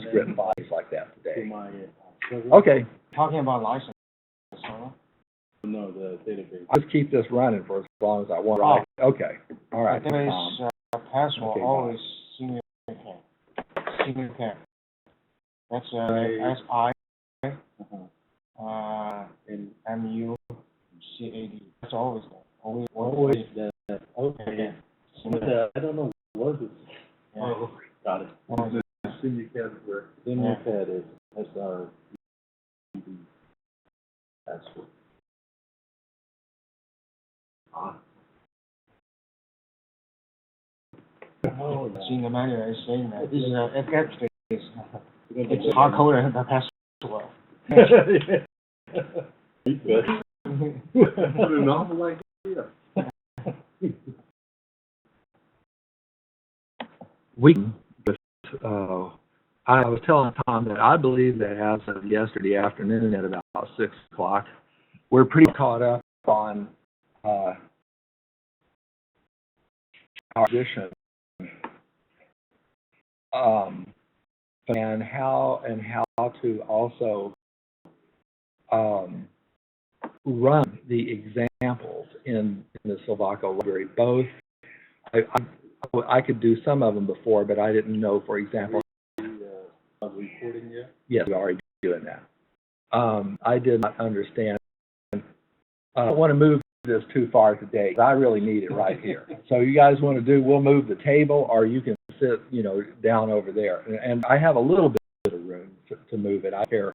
script files like that To today. my server. Okay, Talking about license, huh? No, the database. I'll just keep this running for as long as I want, right? Okay, all right. Database password Okay, always single cap. That's SI And MUCAD. That's always there. always that. Okay. Single- I don't know what is. Yeah. Oh, got it. Always Simulcad where? Simulcad is SR. Password. Oh, Seeing the manual is saying that this is it's hard coded the password. Good. What a novel idea. I was telling Tom that I believe that as of yesterday afternoon at about 6 o'clock, we're pretty caught up on our edition. And how to also run the examples in the Silvaco library. Both, I could do some of them before, but I didn't know, for example. Recording yet? Yes, we're already doing that. I did not understand. I don't want to move this too far today. I really need it right here. So you guys want to do, we'll move the table, or you can sit, down over there. And I have a little bit of room to move it. I care,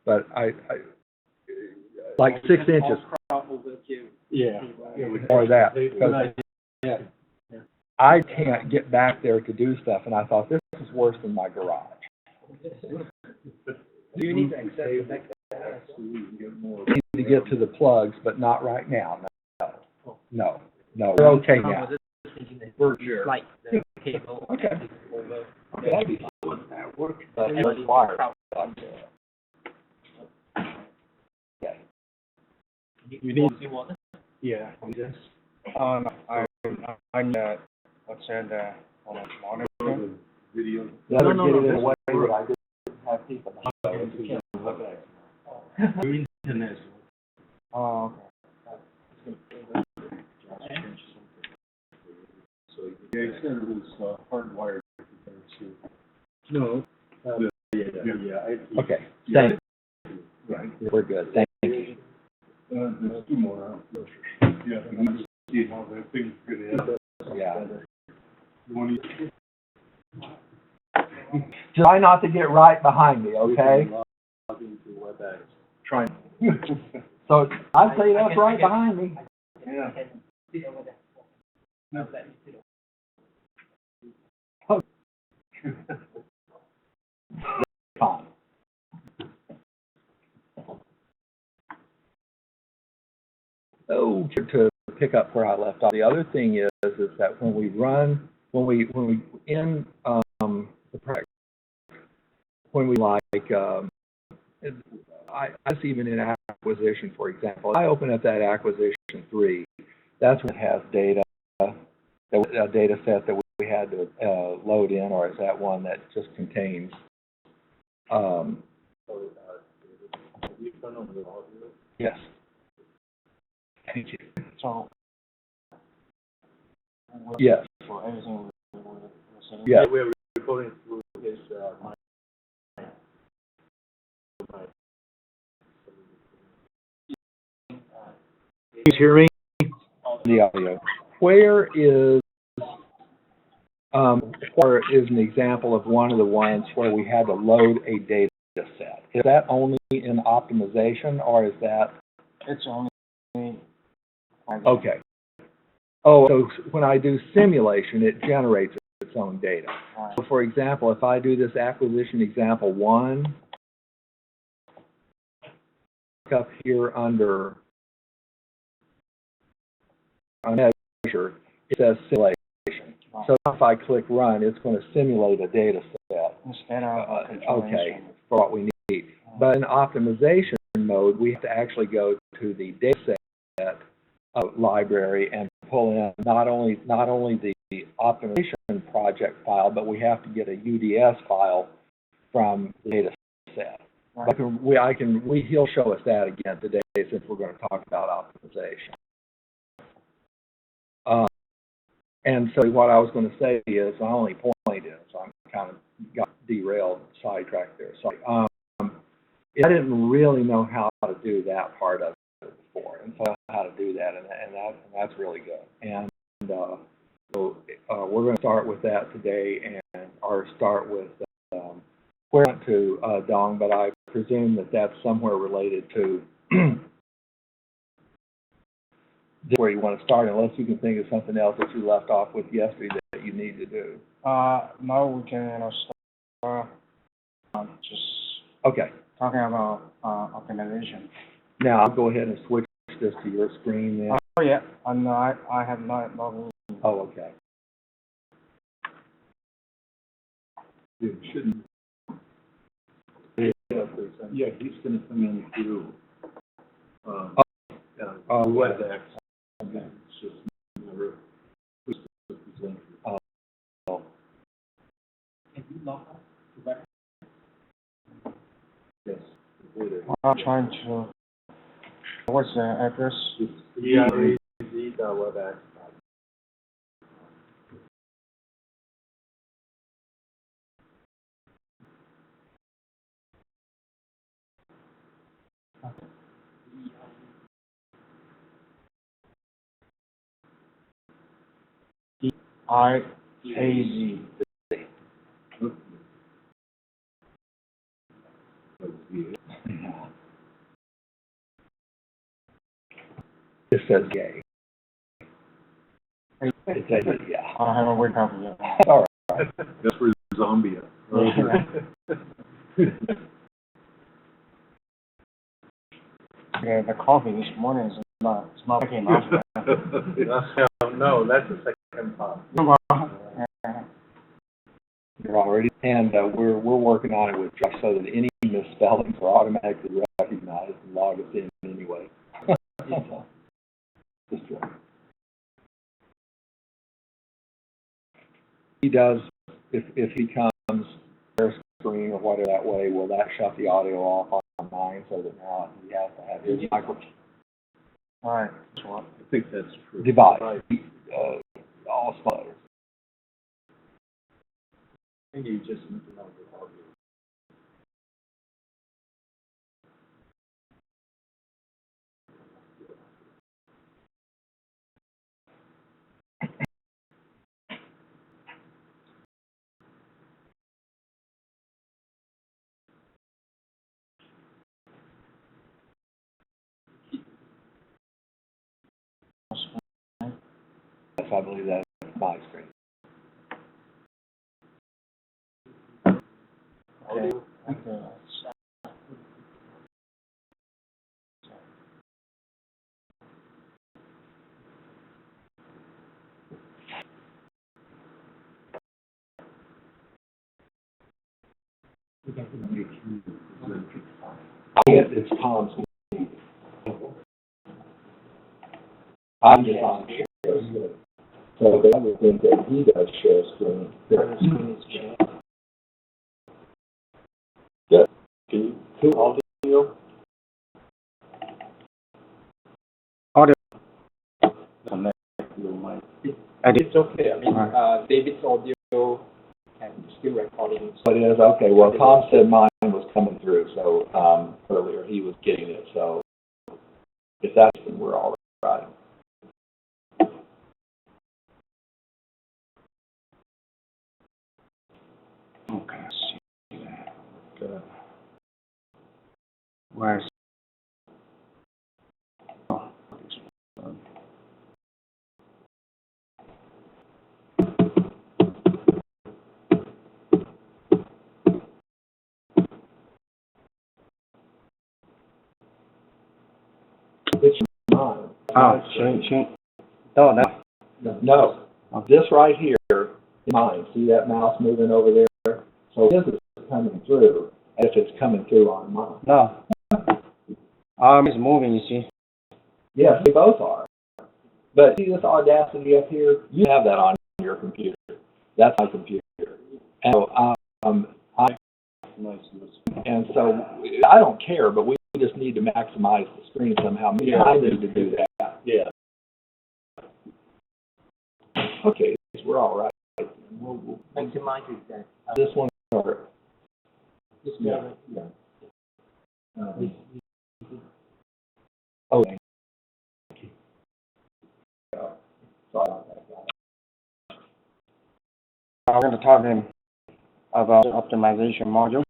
but I like 6 inches. Yeah. Or that. Because I can't get back there to do stuff, and I thought, this is worse than my garage. Do you need to access the next I need to get to the plugs, but not right now. No. We're okay now. We're sure. Like the cable. Okay. That'd be fun. That works. But it's wired. Okay. You need. Yeah. Yes. I need what's that on a monitor. Video. No. Get it in a way that I didn't have people. Internet. Oh, So yeah, he said it was hardwired. No. Yeah. Okay. Thank you. Right. We're good. Thank you. There's two more. Yeah. I'm just seeing how that thing's gonna end. Yeah. You want Try not to get right behind me, okay? log into WebEx. Trying. So I'd say that's right behind me. Yeah. Fine. Oh, to pick up where I left off. The other thing is that when we in the project, when we I see even in acquisition, for example, I open up that acquisition 3. That's what has data, a data set that we had to load in, or is that one that just contains? Yes. Thank you. So. Yes. For everything we're saying. Yeah. We're recording through his Can you hear me? The audio. Where is an example of one of the ones where we had to load a data set? Is that only in optimization, or is that? It's only. Okay. Oh, so when I do simulation, it generates its own data. Right. So, for example, if I do this acquisition example 1, up here under measure, it says simulation. So if I click run, it's going to simulate a data set. Instead of okay, for what we need. But in optimization mode, we have to actually go to the data set library and pull in not only the optimization project file, but we have to get a UDS file from the data set. Right. He'll show us that again today since we're going to talk about optimization. And so what I was going to say is, my only point is, I'm kind of got derailed, sidetracked there, sorry. I didn't really know how to do that part of it before, and so how to do that, and that's really good. And so we're going to start with that today, or start with where I went to Dong, but I presume that that's somewhere related to where you want to start, unless you can think of something else that you left off with yesterday that you need to do. Now we can, start, just Okay. talking about, optimization. Now I'll go ahead and switch this to your screen then. Oh, yeah, and I have not logged in. Oh, okay. It shouldn't. Yeah, he's gonna come in through, WebEx. Okay. It's just never, who's the presenter? Oh. Can you log out to web? Yes. Later. I'm trying to, what's the address? It's EIAZ.webex. EIAZ. It says gay. It says, yeah. I haven't wake up yet. All right. That's where Zambia. Yeah, the coffee this morning is not, it's not working enough. No, that's the second part. You're already, and we're working on it with Josh so that any misspellings are automatically recognized and log us in anyway. Just one. He does, if he comes share screen or whatever that way, will that shut the audio off on mine so that now he has to have his microphone All right, so I think that's true. device, Right. all sputters. I think you just need to know the audio. Yes, I believe that's my screen. okay. Okay. It's Tom's. I'm just on share screen. So I would think that he does share screen. Good. Can you do audio? Audio. Connect your mic. It's okay. I mean, David's audio and still recording. So it is, okay, well, Tom said mine was coming through, so, earlier he was getting it, so if that's, then we're all right. Okay, let's see that. Good. Where's, It's mine. change. Oh, that. No, this right here is mine. See that mouse moving over there? So this is coming through, if it's coming through on mine. No. It's moving, you see. Yes, they both are. But see this Audacity up here? You have that on your computer. That's my computer. And so, care, but we just need to maximize the screen somehow. Maybe Yeah. I need to do that. Yeah. Okay, so we're all right. We'll Maximize that. this one or This Yeah. one, um, oh, thank you. Sorry about that, guys. I'm going to talk about the optimization module.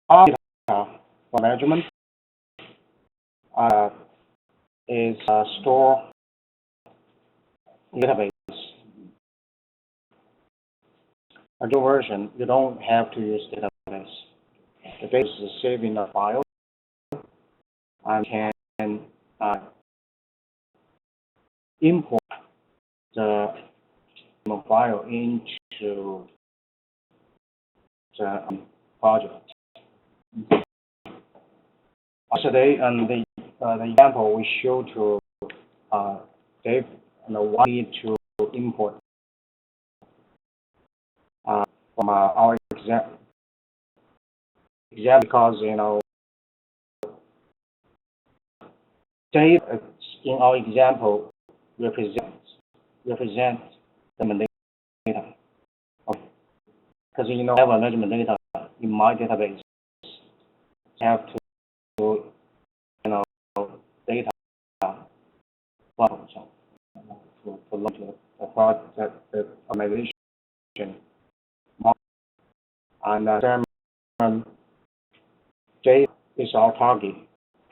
Our data for measurement is stored in database. A new version, you don't have to use database. The data is saved in a file and can import the file into the project. Today, the example we show to Dave, what we need to import from our example, because Dave in our example represents the data. Because have a measurement data in my database, I have to data function to launch the project, the optimization model. And J is our target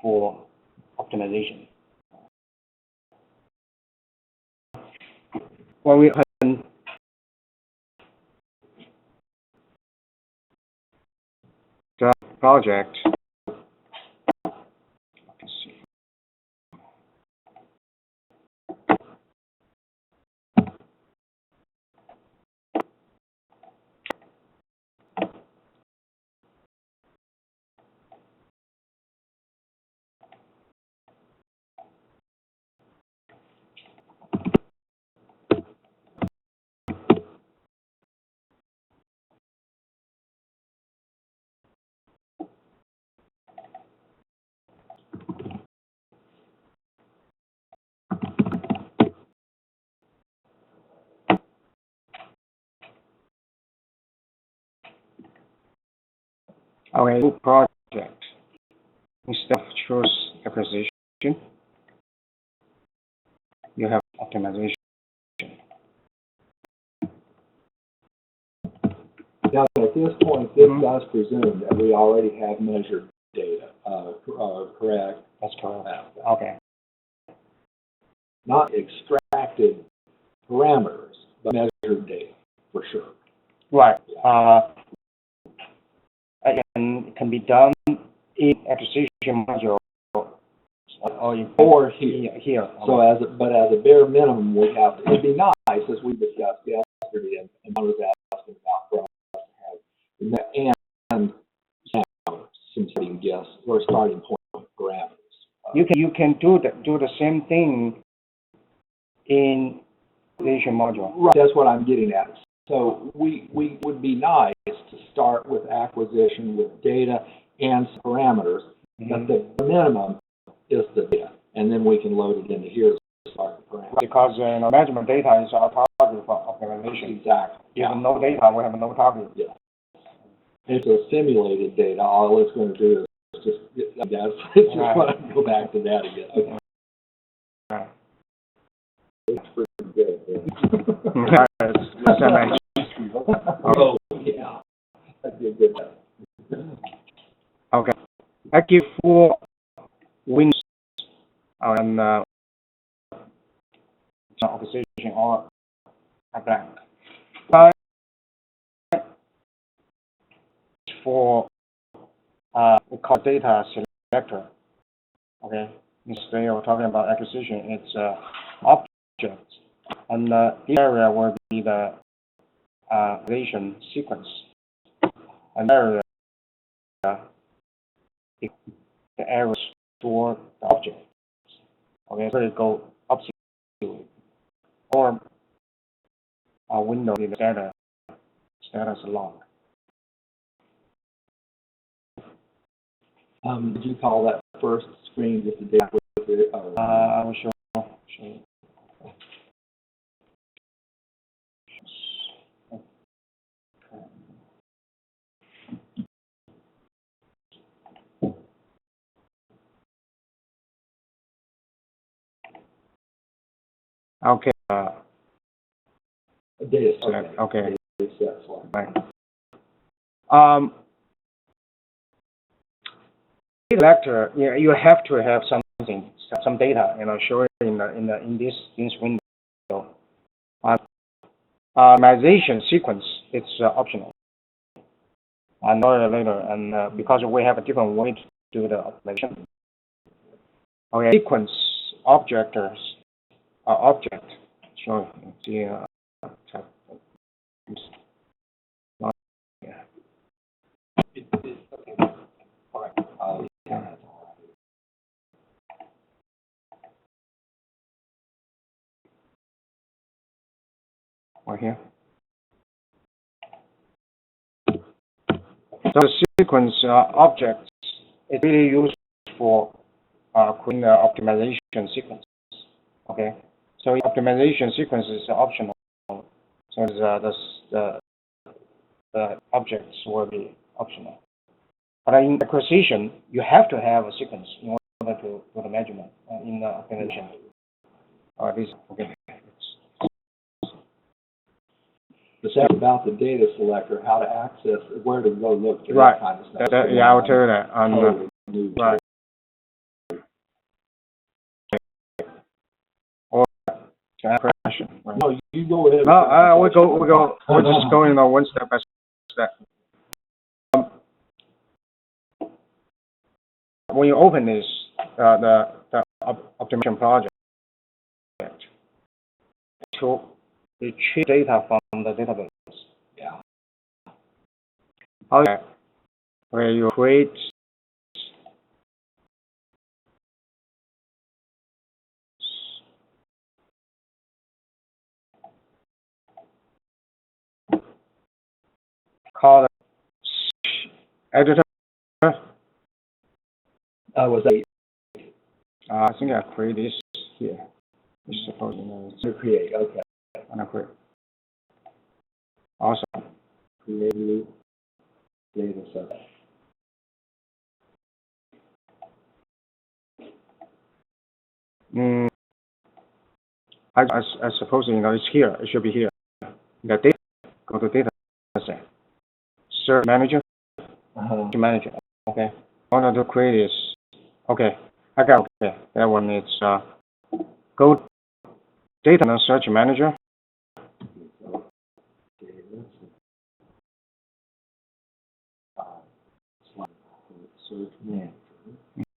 for optimization. When we open the project, let's see. Okay, new project. Instead of choose acquisition, you have optimization. Now, at this point, this does presume that we already have measured data, correct? That's correct. Okay. Not extracted parameters, but measured data, for sure. Right. It can be done in acquisition module or here. So as a bare minimum, we have to, it'd be nice, as we discussed yesterday, and I was asking about for us to have, and some starting guess or starting point parameters. You can do the same thing in acquisition module. Right, that's what I'm getting at. So we would be nice to start with acquisition with data and some parameters, but the minimum is the data, and then we can load it into here to start the parameters. Because measurement data is our target for optimization. Exactly. If no data, we have no target. Yeah. It's a simulated data. All it's going to do is just it's just Right. want to go back to that again. Okay. Right. It's pretty good. Oh yeah, that'd be a good one. Okay. I give 4 wins on opposition or a blank. But for we call data selector. Okay. Instead of talking about acquisition, it's object, and this area will be the relation sequence, and area the area store the object. Okay, so it go opposite or a window in the status log. Did you call that first screen just a date with it? I will show you. Okay. Data Select. Okay. Data set select. Right. Selector, you have to have something, some data, show it in this window. Optimization sequence, it's optional. I know it later, and because we have a different way to do the optimization. Okay, sequence object. Sure. See, type. Yeah. Okay. All right. Yeah. Right here. So the sequence objects is really used for creating the optimization sequence. Okay, so optimization sequence is optional. So the objects will be optional. But in acquisition, you have to have a sequence in order to do the measurement in the optimization. This okay. The stuff about the data selector, how to access, where to go look for Right. that kind of stuff. Yeah, I'll tell you that. Totally new. Right. Or question. Right. No, you go ahead. No, we go. We're just going one step by step. When you open this, the optimization project, to retrieve data from the database. Yeah. Okay. Where you create called editor. Was that I think I create this here. It's supposed to create? Okay. to create. Awesome. Create new data set. I suppose it's here. It should be here. The data. Go to data set. Search manager. Manager. Okay. I want to create this. Okay. I got okay. That one is go data and search manager. Search manager.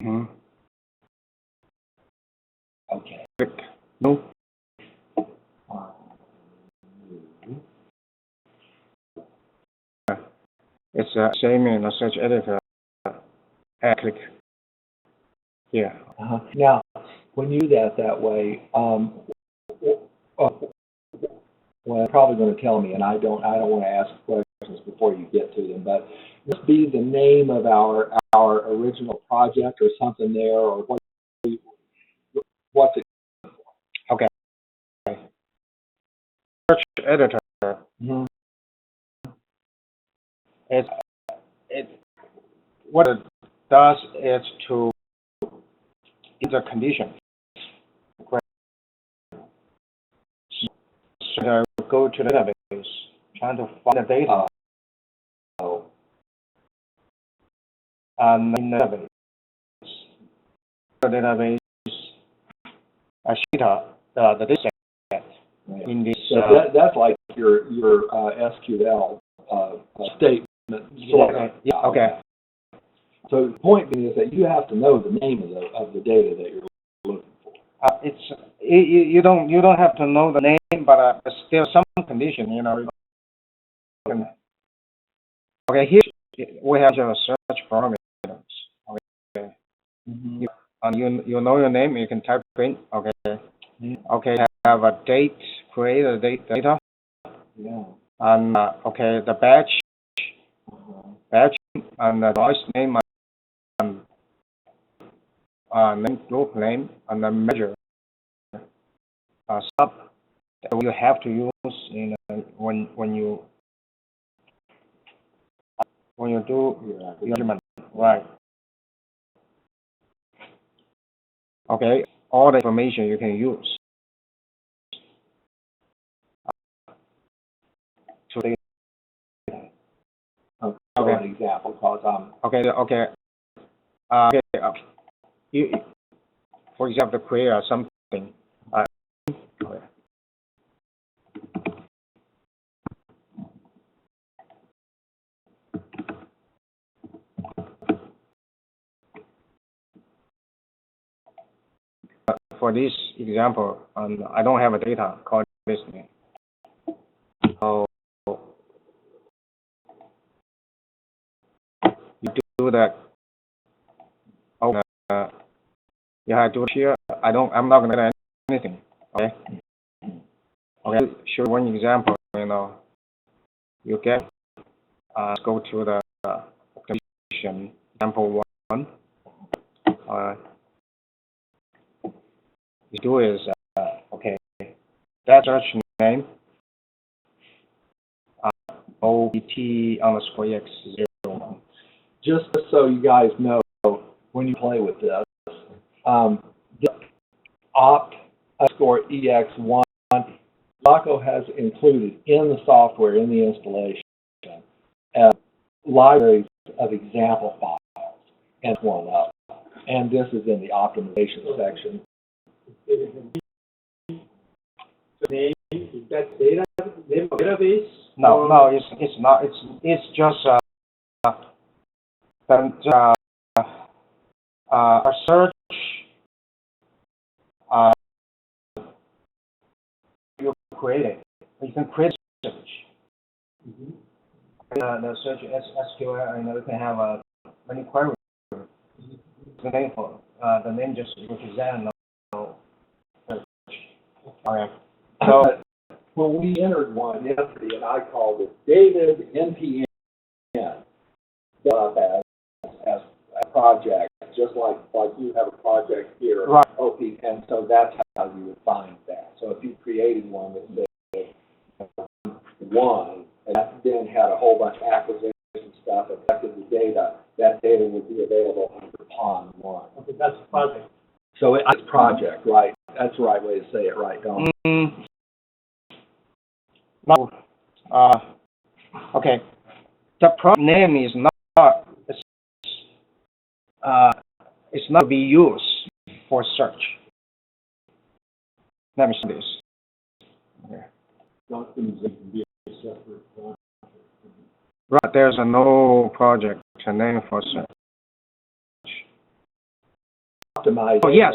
Mm-hmm. Okay. Click no. It's same in the search editor. Click here. Now, when you do that way, well, you're probably going to tell me, and I don't want to ask questions before you get to them, but this be the name of our original project or something there, or what's it? Okay. Search editor. Mm-hmm. What it does is to give the condition. So go to the database, trying to find the data. And in the database, the data set in this. So that's like your SQL statement. Yeah. Okay. So the point being is that you have to know the name of the data that you're looking for. You don't have to know the name, but still some condition, Okay, here we have your search parameters. Okay. Mm-hmm. You know your name, you can type in. Okay. Okay, have a date, create a data. Yeah. And okay, the batch and the device name and name, group name, and then measure sub that you have to use in when you do your measurement, right? Okay, all the information you can use. To For an example, because okay. You, for example, create something. For this example, I don't have a data called this name. So you do that. Okay. Yeah, I do it here. I'm not gonna get anything. Okay. Okay. Show one example. You get. Go to the application example 1. You do is okay. That search name OBT_X01. just so you guys know, when you play with this, the opt_EX1, Silvaco has included in the software, in the installation, libraries of example files, and one up. And this is in the optimization section. Name, is that name of database? No, it's not. It's just a search. You create it. You can create a search. The search SQL, and you can have many queries. The name for the name just represent no search. Okay. So When we entered one yesterday, and I called it David NPN, as a project, just like you have a project here, right. OP, and so that's how you would find that. So if you created one that said one, and that then had a whole bunch of acquisition stuff affected the data, that data would be available under PON 1. Okay, that's a project. So it's project, right? That's the right way to say it, right, Don? No. Okay. The project name is not. It's not be used for search. Let me see this. Okay. Right. There's no project name for search. Optimize. Oh yes.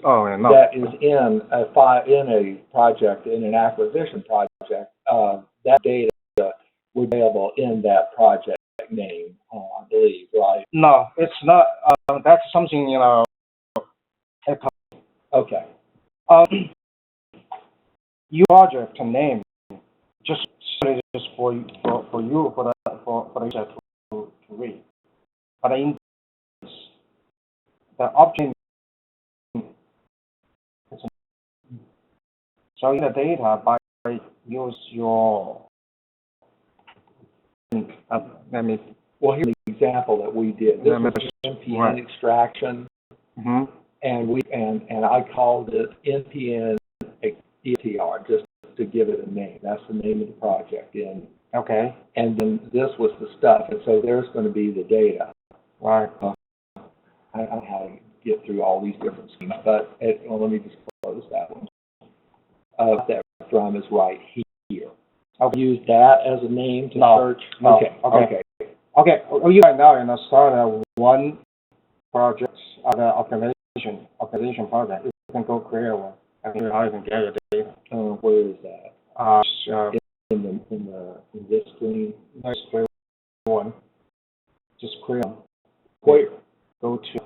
No. That is in a file, in a project, in an acquisition project. That data would be available in that project name, I believe, right? No, it's not. That's something Okay. Your project name just for you for the user to read. But in this, the option is so in the data by use your let me. Well, here's an example that we did. This was NPN right. extraction, and I called it NPN ETR just to give it a name. That's the name of the project. Okay. And then this was the stuff, and so there's going to be the data. Right. I don't know how to get through all these different schemes, but let me just close that one. That from is right here. I'll use that as a name to search. No. Okay. You right now start one project, the optimization project. You can go create one, and here's how you can get your data. Where is that? In this screen. Let's create one. Just create one. Where? Go to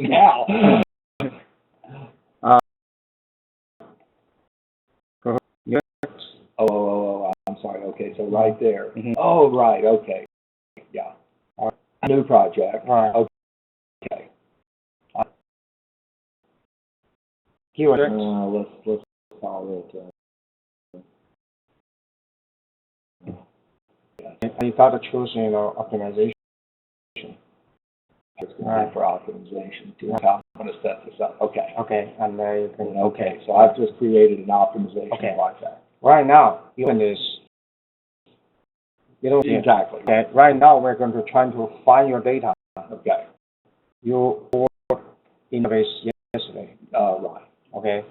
now. Oh, I'm sorry. Okay, so right there. Oh, right. Okay. Yeah. New project. Right. Okay. keyword. Let's call it, You got to choose, optimization. it's gonna be for optimization too. How I'm gonna set this up, okay. Okay, and then you can. Okay, so I've just created an optimization Okay. like that. Right now, even this. Exactly. Okay. Right now, we're going to try to find your data. Okay, You worked in the base yesterday. right. Okay.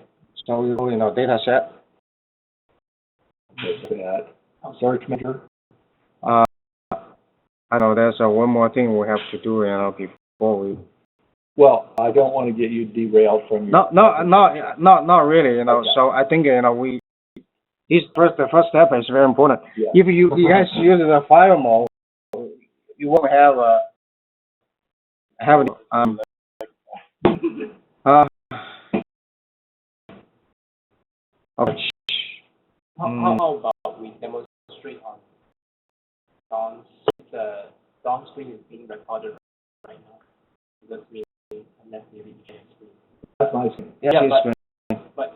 So you go in a data set. Just that, search measure. I know there's one more thing we have to do, before we. Well, I don't want to get you derailed from your. Not really, Okay. So I think, the first step is very important. Yeah. If you guys use the file mode, you won't have okay. How about we demonstrate on Don's, the Don screen is being recorded right now. That's me, and that's maybe the screen. That's my screen. Yeah, But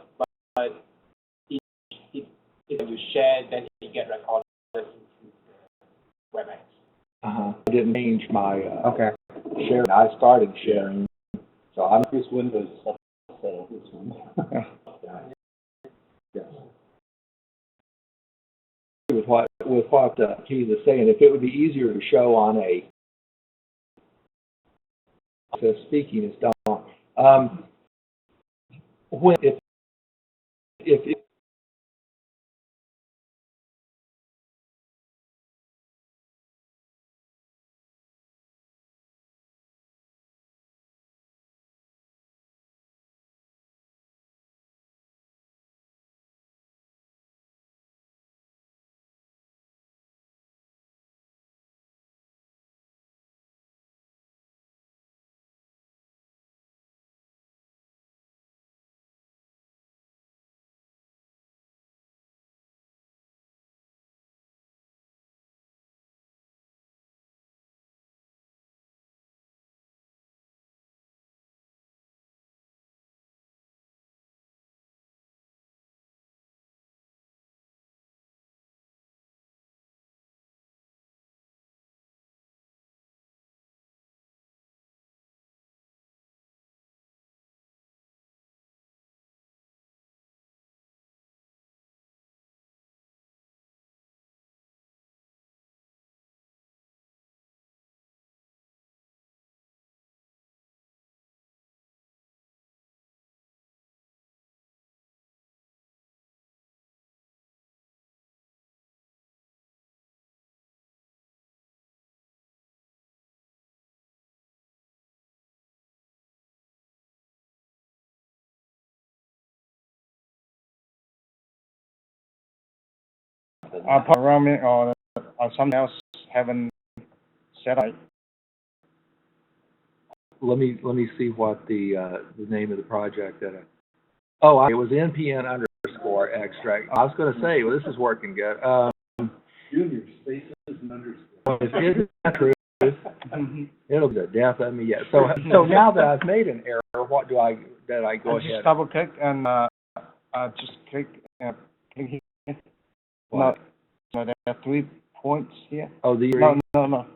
if you share, then it get recorded into the WebEx. I didn't change my, Okay. sharing. I started sharing, so I'm this Windows subset this one. Yes. With what Keith is saying, if it would be easier to show on a speaking is done. When if Programming or something else haven't set up. let me see what the name of the project that it was npn underscore extract. I was going to say, well, this is working good. Junior, spaces and underscore. Isn't that true? It'll be the death of me yet. So now that I've made an error, what do I go ahead? Just double click and just click here. What? No, there are 3 points here. Oh, the No.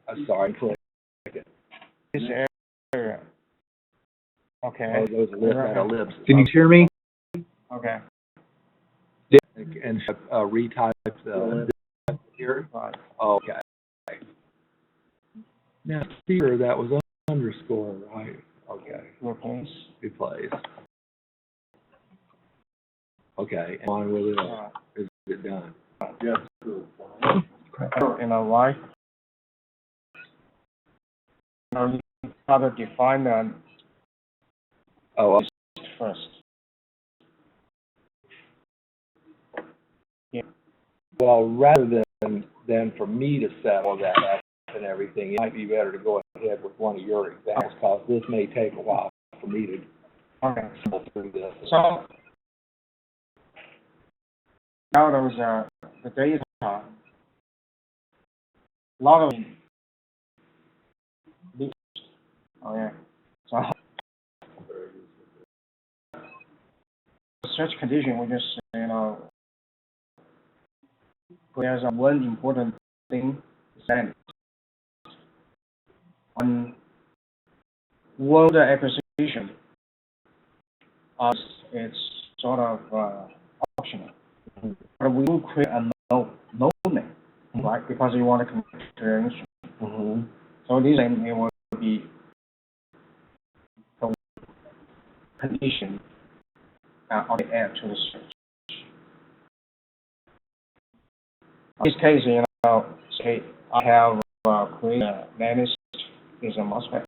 I'm sorry, click it. This area. Okay. Oh, those are ellipses. Can you hear me? Okay. And retype the here. Right. Okay. Now here that was underscore, right? Okay. Replace. Replace. Okay, and on with it. Is it done? Yes. In a Y. Now you gotta define the first. Yeah. Well, rather than for me to set all that up and everything, it might be better to go ahead with one of your examples, because this may take a while for me to Okay. go through this. So now there's the data. A lot of this. Oh yeah. So search condition, we just, there's one important thing that on word acquisition, it's sort of optional. But we will create a no name, right? Because you want to connect to your instrument. So this name, it will be the condition on the end to the search. In this case, say I have created a lattice is a MOSFET,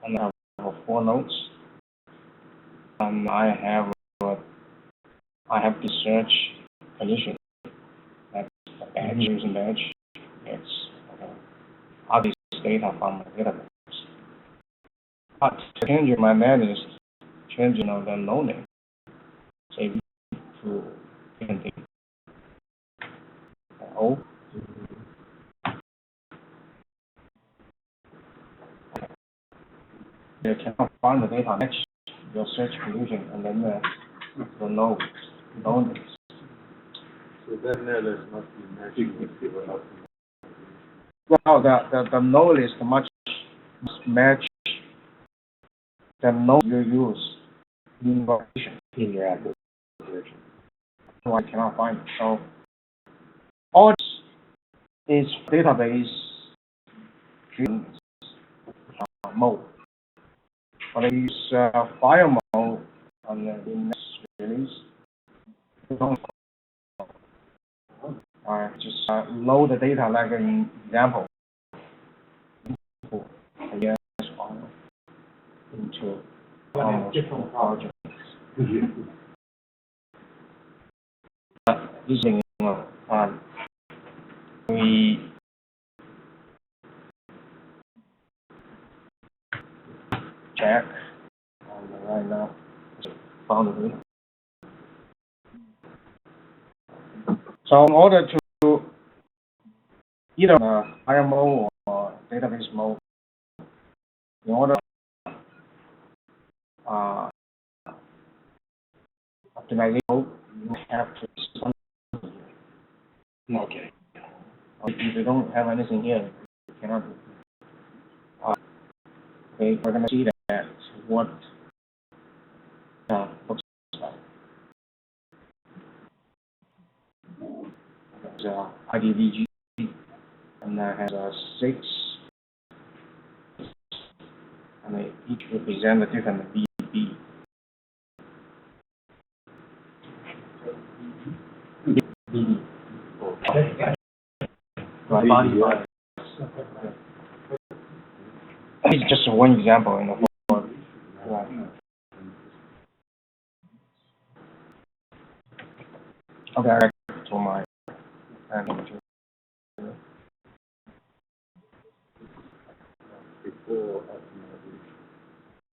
and I have 4 nodes, and I have the search condition. That's the badge, using badge. It's all this data from the database. But changing my lattice, changing the node name, say to anything. O. You cannot find the data match your search condition, and then the node names. So then there's not be matching with the Well, the node list must match the node you use in your application. In your application. So I cannot find it. So all is database mode. But it's file mode on the next release. Don't just load the data like an example. Yes, into different projects. Using we check right now found the data. So in order to either file mode or database mode, in order optimization mode, you have to Okay. if you don't have anything here, you cannot do. Okay, we're gonna see that what looks like. There's IDVG, and that has 6, and they each represent a different VB. Right. It's just one example in the whole. Right. Okay, I back to my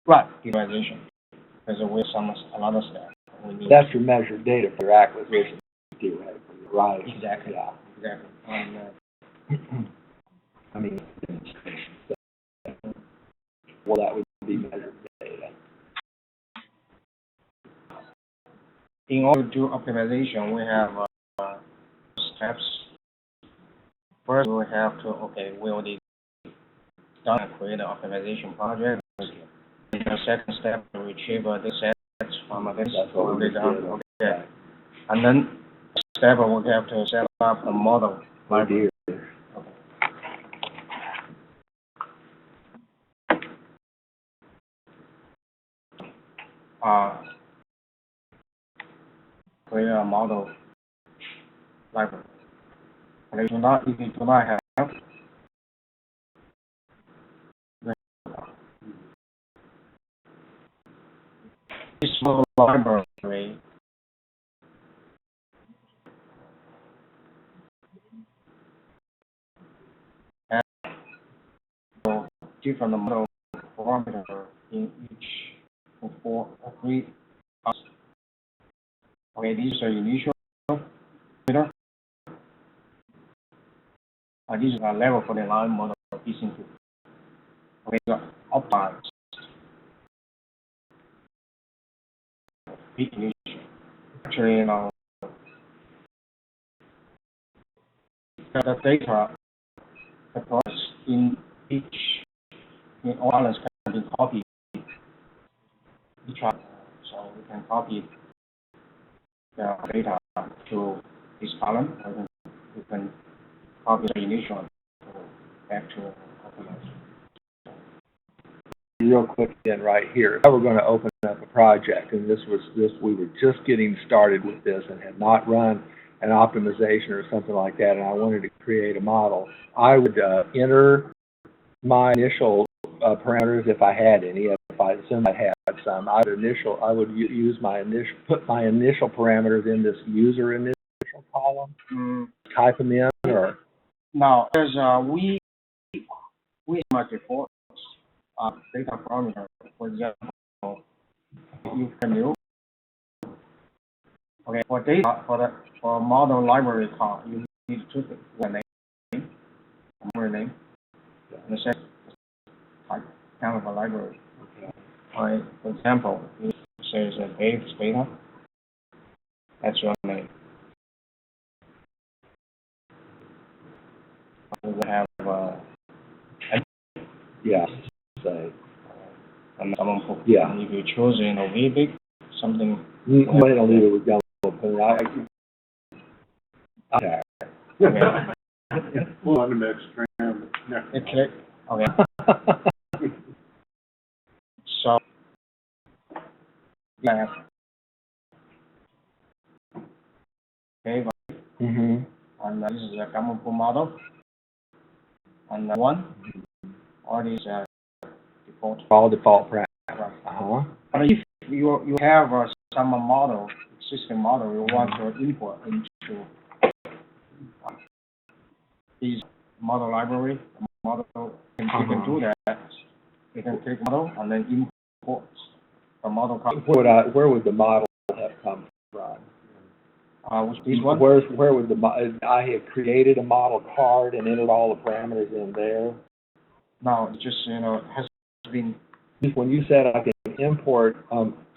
right, optimization. There's with another step. We need. That's your measured data for your acquisition, theoretically, right? Exactly. Yeah. Exactly. I mean, well, that would be measured data. In order to do optimization, we have steps. First, we have to, we already done and create an optimization project. The second step, to retrieve the sets from this. That's what we done. Okay. And then, step, we have to set up a model library. Create a model library. And if you do not have this model library, and different model parameter in each of 4 or 3. Okay, these are initial data. This is a level for the line model piecing tool. Okay, optimized. definition. Actually, the data, the process in all columns can be copied. Each one, so we can copy the data to this column, or we can copy the initial back to population. Real quick then right here. We're going to open up a project, and we were just getting started with this and had not run an optimization or something like that, and I wanted to create a model. I would enter my initial parameters if I had any. If I assume I had some, I would use put my initial parameters in this user initial column. Type them in, or now as we might default data parameter. For example, you can do for data for model library call, you need to put one name, and the second type kind of a library. Okay. For example, it says Dave's data. That's your name. We have say and someone put, yeah. If you choose VBIG, something. I don't leave it with yellow. Okay. Well, on the next tram. Okay. Okay. So, yeah. Okay. And this is a common pool model. And one, all these default. All default parameters. But if you have some model, existing model, you want to import into this model library, you can do that. You can click model and then import the model. Where would the model have come from? Which this one? Where would I have created a model card and entered all the parameters in there? No, it just has been. When you said I can import,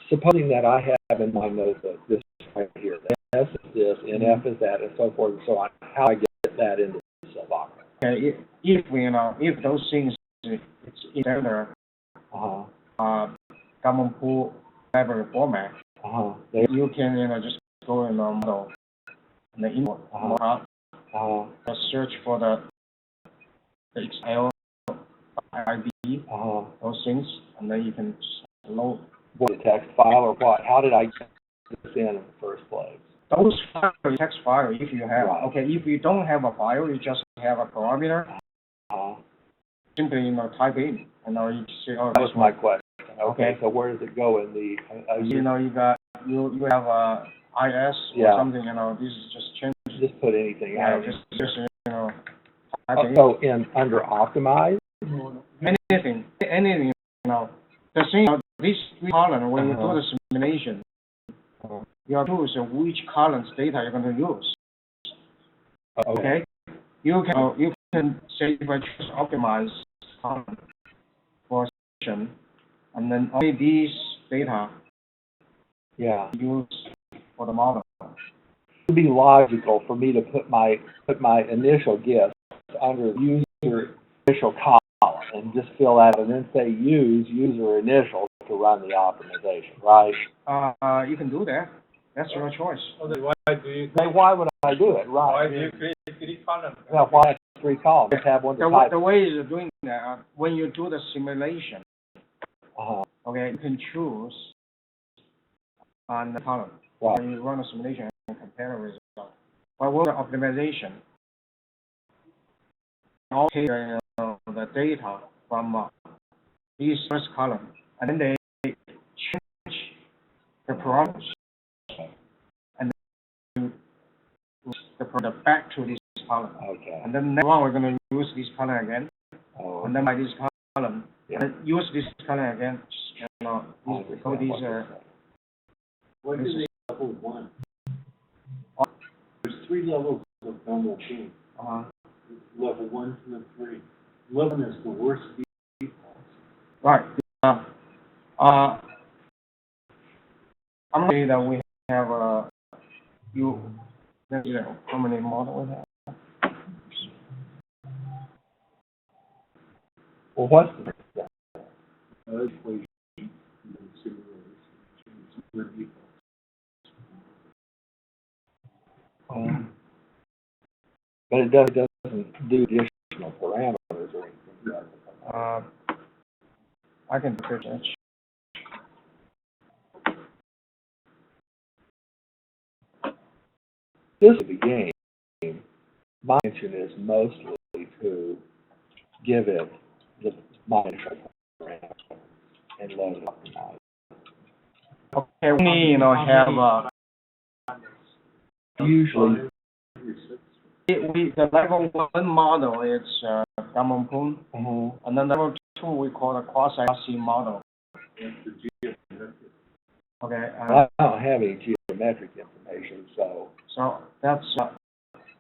supposing that I have in my notebook this right here, S is this, NF is that, and so forth and so on. How I get that into Silvaco? Okay, if those things it's in there, common pool library format, you can just go in the model and then import search for the XL ID, those things, and then you can just load the text file or what? How did I get this in the first place? Those files, text file, if you have. Right. Okay, if you don't have a file, you just have a parameter. Simply type in, and you say, oh, that was my question. Okay, so where does it go in the? You have a IS or something. This is just change. Just put anything. Just type in. So under optimize. Anything. The thing, this column when you do the simulation, you have to choose which column's data you're going to use. Okay. You can say if I choose optimize column for session, and then only these data use for the model. It would be logical for me to put my initial guess under user initial column and just fill that and then say use user initial to run the optimization, right? You can do that. That's your choice. Why would I do it? Right. Why do you create 3 columns? Now, why 3 columns? Just have one to type. The way you're doing that, when you do the simulation, okay, you can choose on the column. Right. When you run a simulation and compare the result. But with the optimization, all take the data from this first column, and then they change the parameters and then the product back to this column. Okay. And then next one we're going to use this column again, and then by this column, and use this column again. So these are. What is level 1? There's 3 levels of normal being. Level 1 to 3. Level 1 is the worst defaults. Right. I'm gonna say that we have how many models we have? Well, what's the Equation, simulation. but it doesn't do additional parameters or anything. I can do that. This is the game. My intention is mostly to give it my initial parameters and let it optimize. Okay, we have Usually, the level 1 model is Gammon Poon, mm-hmm. and then level 2 we call the quasi-RC model. Okay, I don't have any geometric information, so that's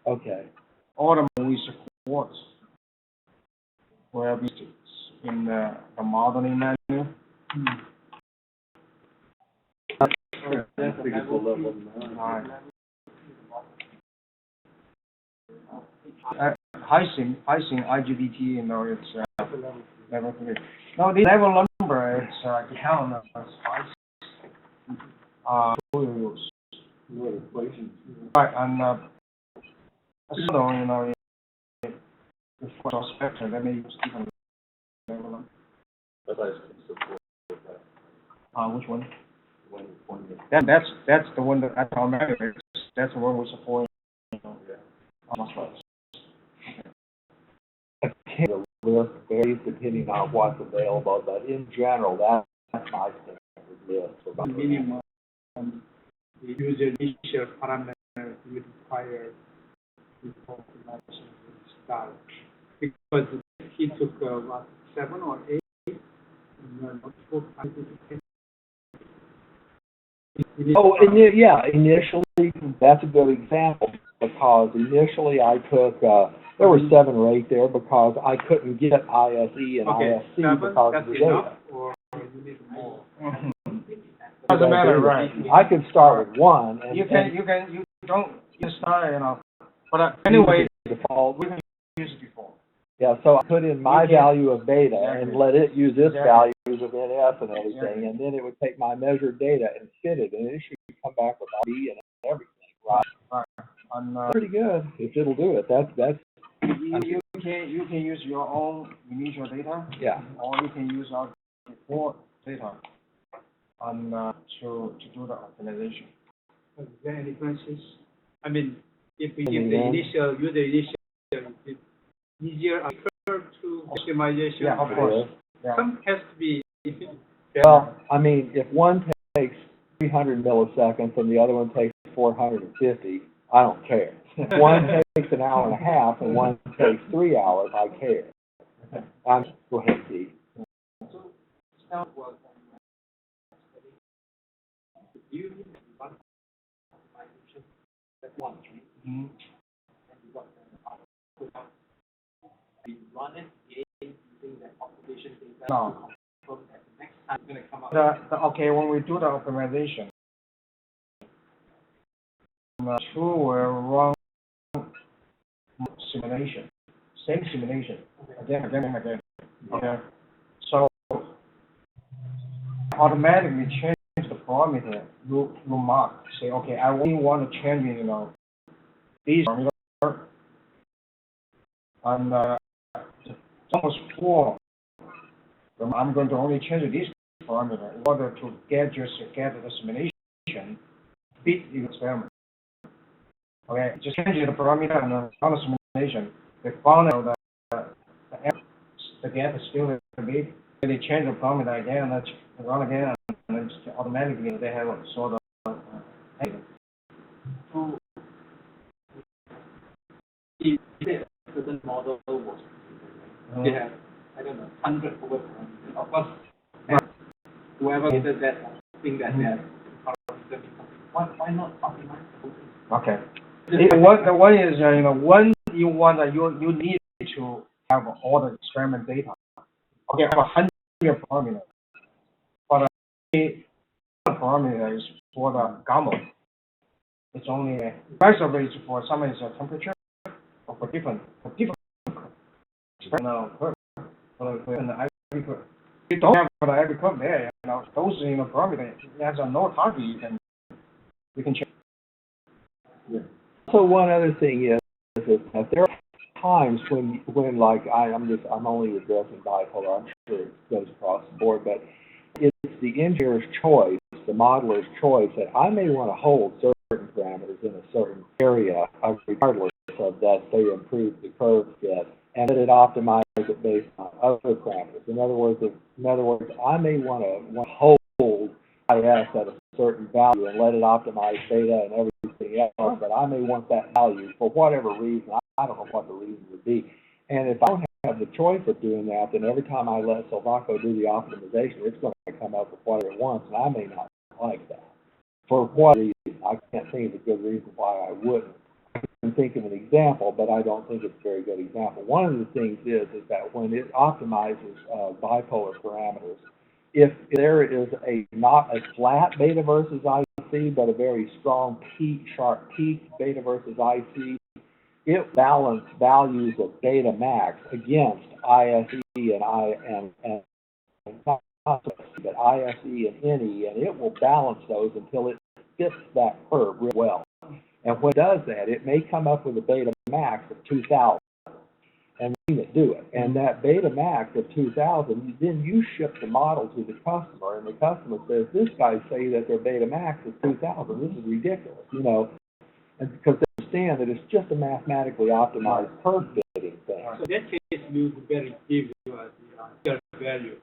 okay. all the we support will be in the modeling menu. I think it's a level 9. High-sim IGBT, it's level 3. Now the level number is count as 5. What equations? Right, and so for spectrum, let me use different level number. But I can support that. Which one? When That's the one that at our manager. That's the one we support. The list varies depending on what's available, but in general, that's my standard list. For my Minimum the user initial parameter you require before optimization will start. Because he took 7 or 8 multiple times. Oh, and yeah, initially, that's a good example, because initially I took, there were 7 or 8 there because I couldn't get ISE and ISC because of the data. Or you need more. Doesn't matter, right? I could start with 1 and You don't start, but anyway, default. we can use it before. Yeah, so I put in my value of beta and Exactly. let it use its Exactly. values of NF and everything, and then it would take my measured data and fit it, and it should come back with ID and everything, right? Right. And, Pretty good, if it'll do it, that's, you can use your own initial data, yeah. or you can use our default data and to do the optimization. Is there any differences? I mean, if we I give mean, the yeah. initial user initial, it's easier to optimization. Yeah, of course. Yeah. Some has to be. Well, I mean, if one takes 300 milliseconds and the other one takes 450, I don't care. If one takes an hour and a half and one takes 3 hours, I care. Go ahead, Steve. So, now was you run optimization that one, right? Mm-hmm. And you got the output. We run it again using that optimization data. No. So that the next time it's going to come up. Okay, when we do the optimization, the tool will run simulation, same simulation, again and again. Okay. So automatically change the parameter you mark. Say, okay, I only want to change these parameters, and it's almost full. I'm going to only change this parameter in order to get the simulation fit the experiment. Okay, just change the parameter and on the simulation, they found out that the gap is still a big. They change the parameter again, let's run again, and then automatically they have a sort of If a certain model was, they have, I don't know, 100 over parameters. Of course, whoever did that think that they are parameter. Why not optimize the whole thing? okay. The one is when you want you need to have all the experiment data. Okay, I have 100 parameters, but parameter is for the gamma. It's only the rest of it is for some is a temperature or for different now curve. For the IV curve. You don't have the IV curve there, those parameter it has no target you can check. Yeah. So one other thing is that there are times when like I'm only addressing bipolar. I'm sure it goes across the board, but it's the engineer's choice, the modeler's choice that I may want to hold certain parameters in a certain area, regardless of that they improve the curve fit, and that it optimizes it based on other parameters. In other words, I may want to hold IS at a certain value and let it optimize beta and everything else, but I may want that value for whatever reason. I don't know what the reason would be. And if I don't have the choice of doing that, then every time I let Silvaco do the optimization, it's going to come up with whatever it wants, and I may not like that. For what reason? I can't think of a good reason why I wouldn't. I can think of an example, but I don't think it's a very good example. One of the things is that when it optimizes bipolar parameters, if there is not a flat beta versus IC, but a very strong sharp peak beta versus IC, it balanced values of beta max against ISE and not but ISE and NE, and it will balance those until it fits that curve real well. And when it does that, it may come up with a beta max of 2,000, and do it. And that beta max of 2,000, then you ship the model to the customer, and the customer says, "This guy say that their beta max is 2,000. This is ridiculous," and because they understand that it's just a mathematically optimized curve fitting thing. So that case, we would better give you a value.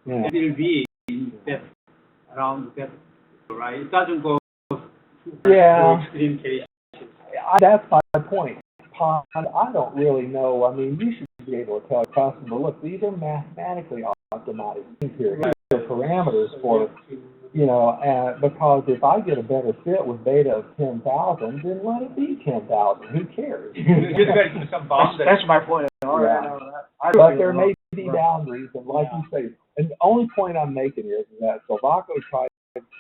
Yeah. It will be that around that, right? It doesn't go Yeah. to extreme cases. That's my point. I don't really know. I mean, you should be able to tell a customer, look, these are mathematically optimized here. Here's the parameters for, because if I get a better fit with beta of 10,000, then let it be 10,000. Who cares? That's my point. But there may be boundaries, and like you say, and the only point I'm making is that Silvaco tried,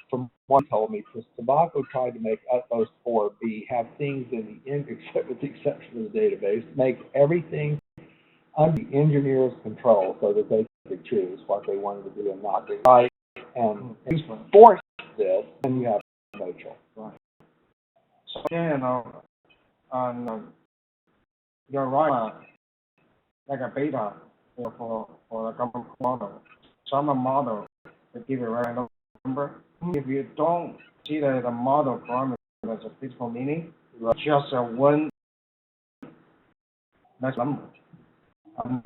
from what he told me, Silvaco tried to make Utmost 4B have things in the end, with the exception of the database, make everything under the engineer's control so that they could choose what they wanted to do and not do. Right? And force this, and you have no choice. Right. So, you're right. Like a beta for the government model. Some model they give you a random number. If you don't see that the model parameter as a physical meaning, just one next number. And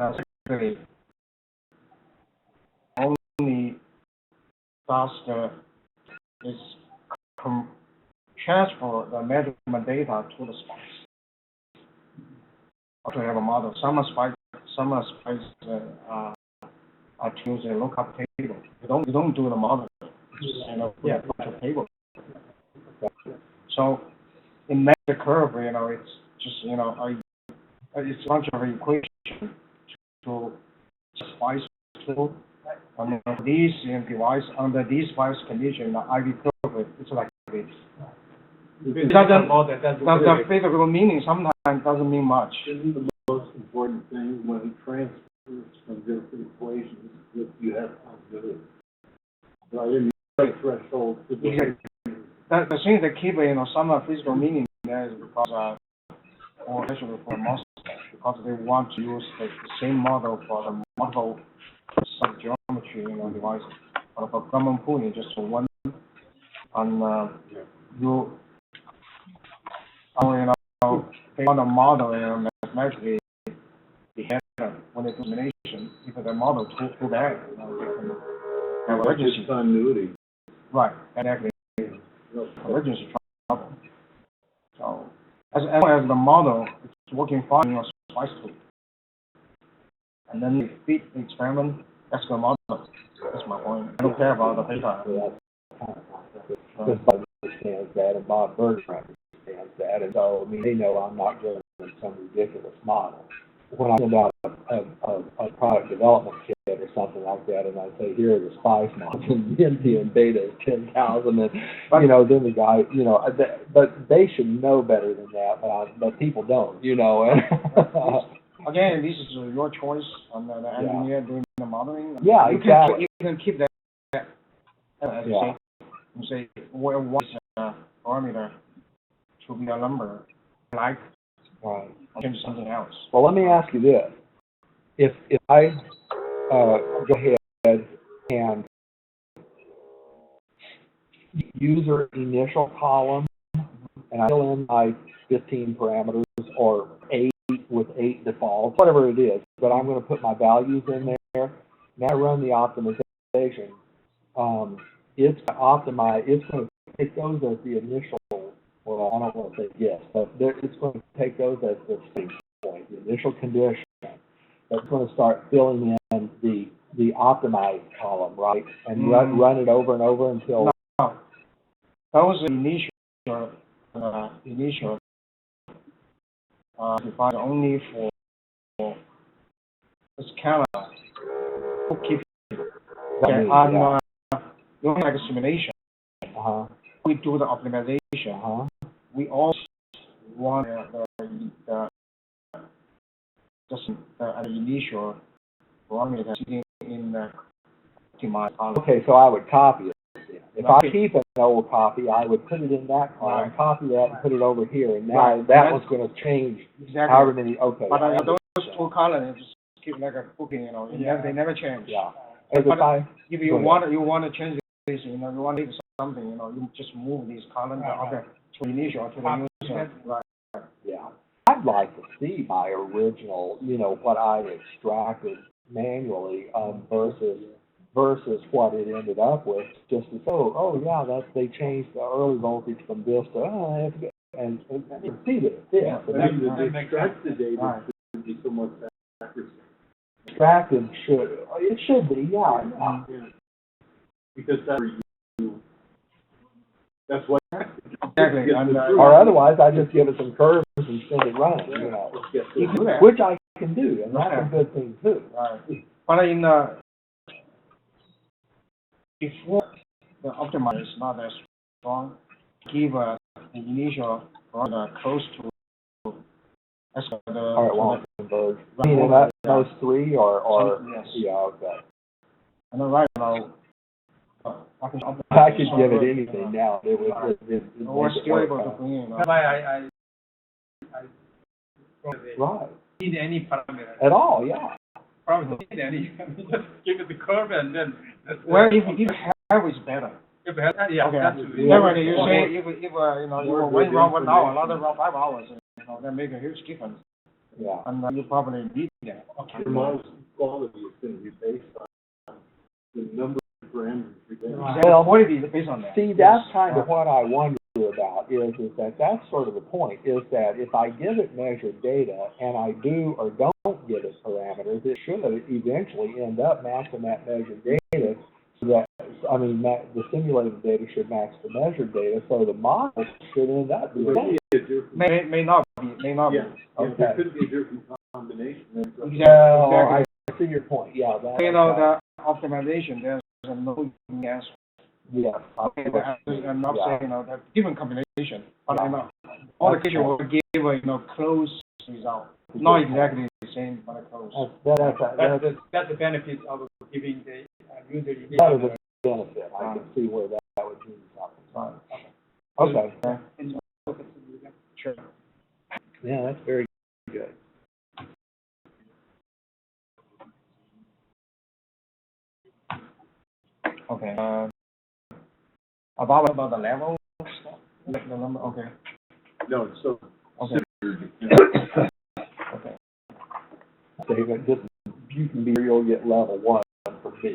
secondly, only faster is transfer the measurement data to the spice. To have a model, some spice are choosing a lookup table. You don't do the model. Lookup table. So in the curve, it's just it's a bunch of equations to spice to. These device under these spice condition, the IV curve it's like this. It doesn't. The physical meaning sometimes doesn't mean much. Isn't the most important thing when it transfers from different equations that you have possibility? Right, in the threshold to be. The thing that keep some physical meaning there is because or especially for most because they want to use the same model for the multiple subgeometry devices. But for common pooling, just one, and you they want the model mathematically behavior when it's combination. If the model too bad, they can have emergency continuity. Right, exactly. Emergency trouble. So as long as the model is working fine in your spice tool, and then you feed the experiment, that's the model. That's my point. I don't care about the data. Because Bob understands that, and Bob Berger understands that, and so, they know I'm not giving them some ridiculous model. When I send out a product development kit or something like that, and I'd say, here are the spice mods, and India and beta is 10,000, and, you know, then the guy, you know, but they should know better than that, but people don't, you know, and Again, this is your choice on the engineer doing the modeling. Yeah, you exactly. You can keep that as you say. You say, what is parameter to be a number, like, right. change something else. Well, let me ask you this. If I go ahead and user initial column, and I fill in my 15 parameters or 8 with 8 defaults, whatever it is, but I'm going to put my values in there. Now I run the optimization. It's optimized. It's going to take those as the initial. Well, I don't want to say yes, but it's going to take those as the starting point, the initial condition. That's going to start filling in the optimized column, right? And run it over and over until. No, those initial defined only for this kind of bookkeeping. Okay, doing like a simulation. We do the optimization. We also want the initial parameter sitting in the optimized column. Okay, so I would copy it. If I keep an old copy, I would put it in that column, copy that, and put it over here, and now that one's going to change. Exactly. However many. Okay. But those two columns just keep like a booking, you know. They never change. Yeah. But if you want to change this, you know, you want to do something, you know, you just move these columns to initial to the user. Right. Yeah. I'd like to see my original, you know, what I extracted manually versus what it ended up with. Just to they changed the early voltage from this to and see that it fits. Yeah, the extracted data should be somewhat accurate. Extracted should be, yeah. Because that's what. Exactly. Or otherwise, I just give it some curves and send it running, you know. Which I can do, and that's a good thing too. Right. But before the optimizer is not as strong, give an initial parameter close to as the. Or it won't converge. I mean, those three or yes. Yeah, okay. And then right now, I could give it anything now. It would. We're still able to bring in. That's why I Right. need any parameter. At all, yeah. Probably don't need any. Just give it the curve and then. Well, if have is better. If it has, yeah, Okay. that's Definitely, you say if you know one round 1 hour, another round 5 hours, you know, that make a huge difference. Yeah. And you probably need that. The model's quality is going to be based on the number of parameters you're getting. Well, quality is based on that. See, that's kind of what I wonder about is that that's sort of the point, is that if I give it measured data and I do or don't give it parameters, it should eventually end up matching that measured data. So that, the simulated data should match the measured data, so the model should end up being May not be. Yeah, Okay. there could be a different combination. Exactly. I see your point, yeah. The optimization, there's no answer. Yeah. Okay, I'm not saying, that different combination, but all the cases will give close result. Not exactly the same, but close. That's the benefit of giving the user. That is a benefit. I can see where that would mean something. Okay. Sure. Yeah, that's very good. Okay. About the level, the number. Okay. No, so. Okay. Okay. David, just you can be you'll get level 1 for me.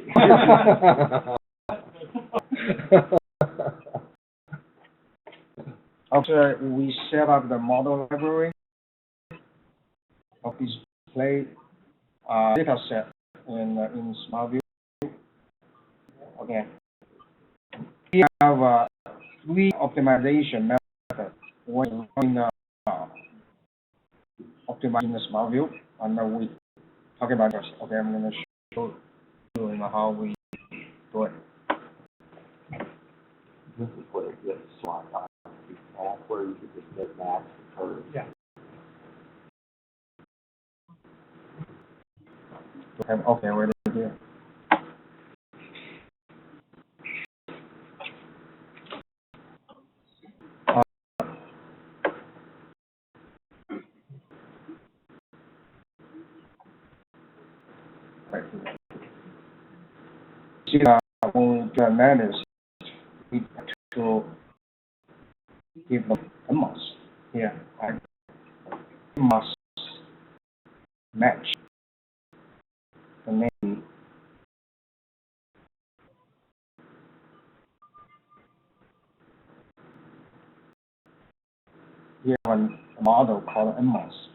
After we set up the model library of display data set in SmartView. Okay. We have 3 optimization methods when optimizing the SmartView, and we talking about this. Okay, I'm gonna show you how we do it. This is what it gets swapped on. That's where you could just get max the curve. Yeah. Okay, we're here. Right here. See, when we do analysis, we have to give the UTMOST here. Must match the name. We have a model called UTMOST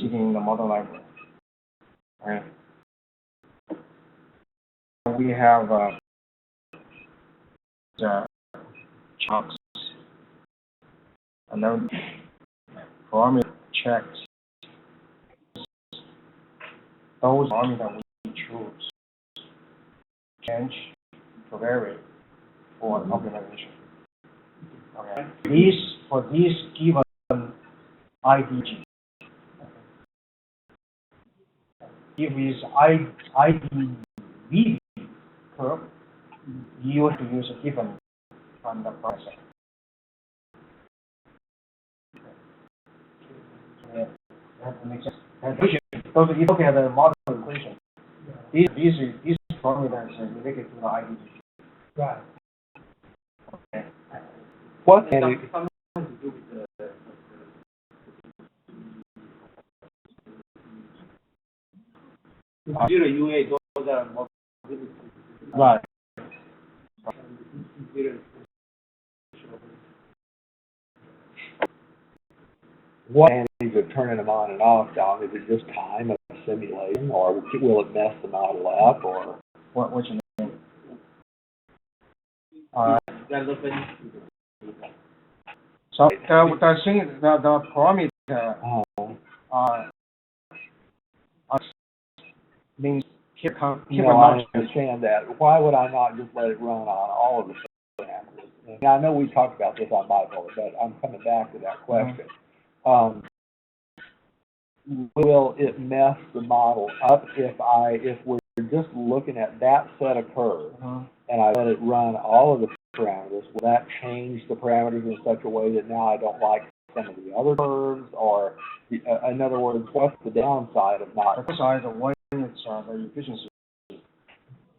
sitting in the model library. Okay. We have the chunks, and then parameter checks. Those parameters we choose change to vary for optimization. Okay. For these given IDG, if it's IDV curve, you have to use a different on the process. Yeah, that makes sense. So if you look at the model equation, these parameters are related to the IDG. Right. Okay. What? Something to do with the zero UA, those are more Right. zero. What advantage of turning them on and off, John? Is it just time of simulation, or will it mess the model up, or? What's your name? Relevant. So the thing, the parameter means keep No, I understand that. Why would I not just let it run on all of the parameters? And I know we talked about this on bipolar, but I'm coming back to that question. Will it mess the model up if we're just looking at that set of curves and I let it run all of the parameters? Will that change the parameters in such a way that now I don't like some of the other curves? Or in other words, what's the downside of not? The downside of one is the efficiency.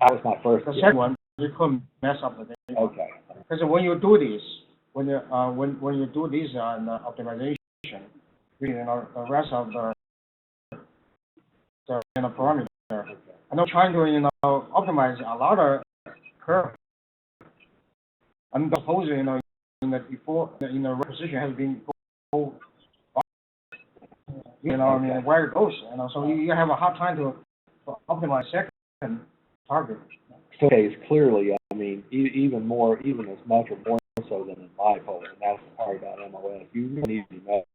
That was my first. The second one, you could mess up the data. Okay. Because when you do this, when you do this optimization, you know, the rest of the parameter, and I'm trying to optimize a lot of curve. And the pose, in the position has been where it goes, so you have a hard time to optimize second target. So it's clearly, I mean, even as much or more so than in bipolar, and that's the part about MOS. You really need to know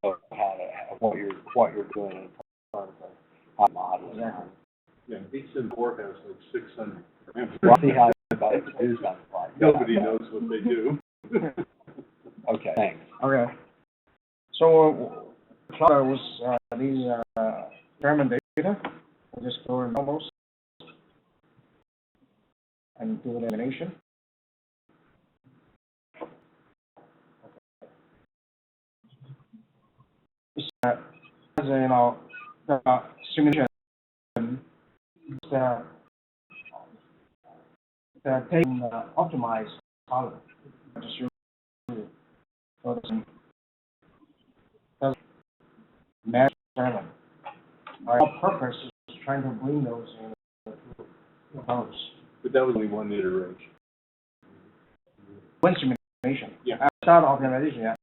what you're doing in terms of how to model it. Yeah, each import has like 600 parameters. We'll see how anybody can do something like that. Nobody knows what they do. Okay, thanks. Okay. So, plot was these experiment data. We'll just go in almost and do the elimination. As the simulation, the taking optimized column. Just show you. So that's match experiment. Our purpose is trying to bring those in colors. But that was only one iteration. One simulation. Yeah. After optimization, yeah.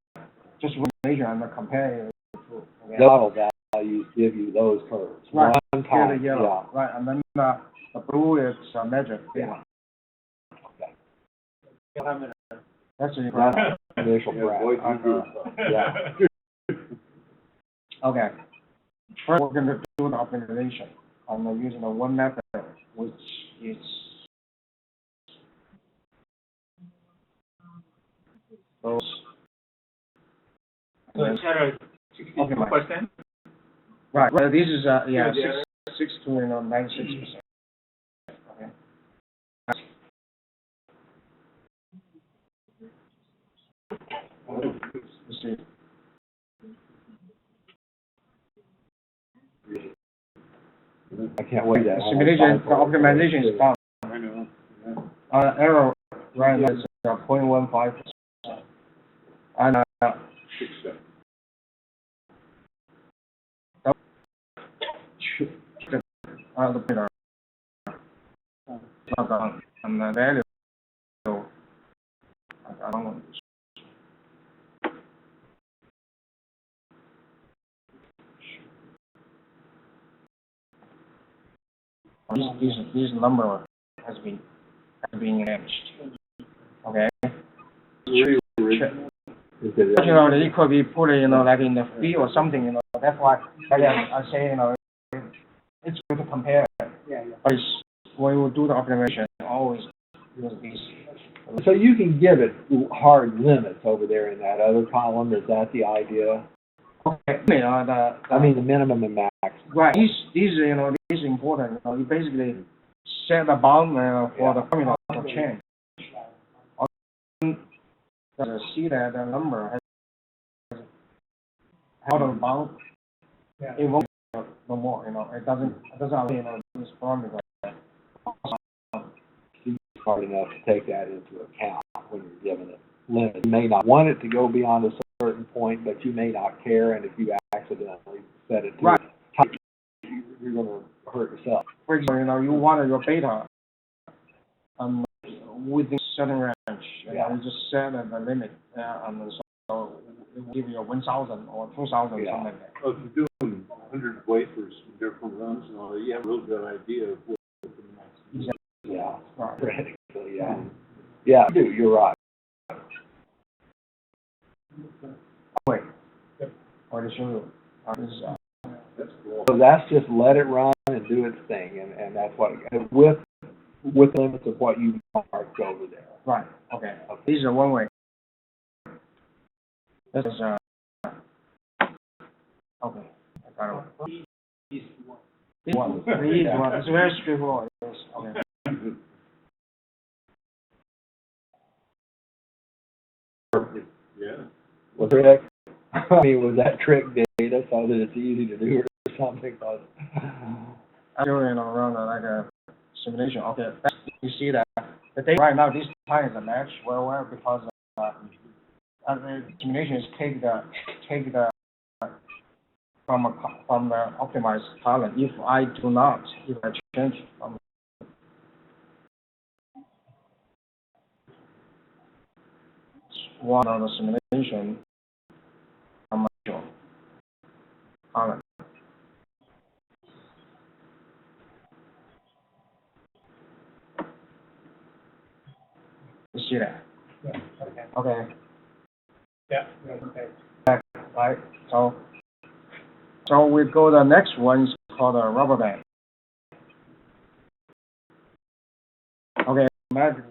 Just one measure and compare it to. Okay. The model values give you those curves. Right. One Here time, the yellow. yeah. Right, and then the blue is measured. Yeah. That's the That's the initial Yeah, boy, graph. you Yeah. Okay. First, we're going to do the optimization. I'm using the one method, which is those. So it's at 62%? Right. Well, this is yeah, 6 to 96%. Okay. You see. I can't wait that. Simulation, the optimization is done. I know. Error right now is 0.15%. And the printer not done, and the value I don't know. This number has been changed. Okay. You know, it could be put, like in the field or something, that's why, like I say, it's good to compare. Yeah. But when you do the optimization, always use these. So you can give it hard limits over there in that other column, is that the idea? Okay, I mean, the minimum and max. right, these is important, you basically set the bound for the formula to change. See that the number has out of bound, it won't no more, it doesn't allow, this formula. Hard enough to take that into account when you're giving it limits. You may not want it to go beyond a certain point, but you may not care, and if you accidentally set it to Right. you're going to hurt yourself. For example, you want your beta within certain range, you just set the limit, and so it will give you 1,000 or 2,000, something like that. Well, if you're doing 100 wafers in different runs and all that, you have a real good idea of what the max is. Yeah, Right. theoretically, yeah. Yeah, you do, you're right. Wait, or to show you, this is, That's cool. So that's just let it run and do its thing, and that's what, with limits of what you marked over there. right, okay. This is a one way. This is, okay, I got it. This one, it's very straightforward, yes, okay. Yeah. Was there, I mean, was that trick data so that it's easy to do or something? I'm doing around like a simulation. Okay, you see that the data right now this time is a match well because the simulation is take the from the optimized column. If I change from one of the simulation from column. You see that? Yeah. Okay. Yeah. Okay. Right. So we go the next one is called a rubber band. Okay. Imagine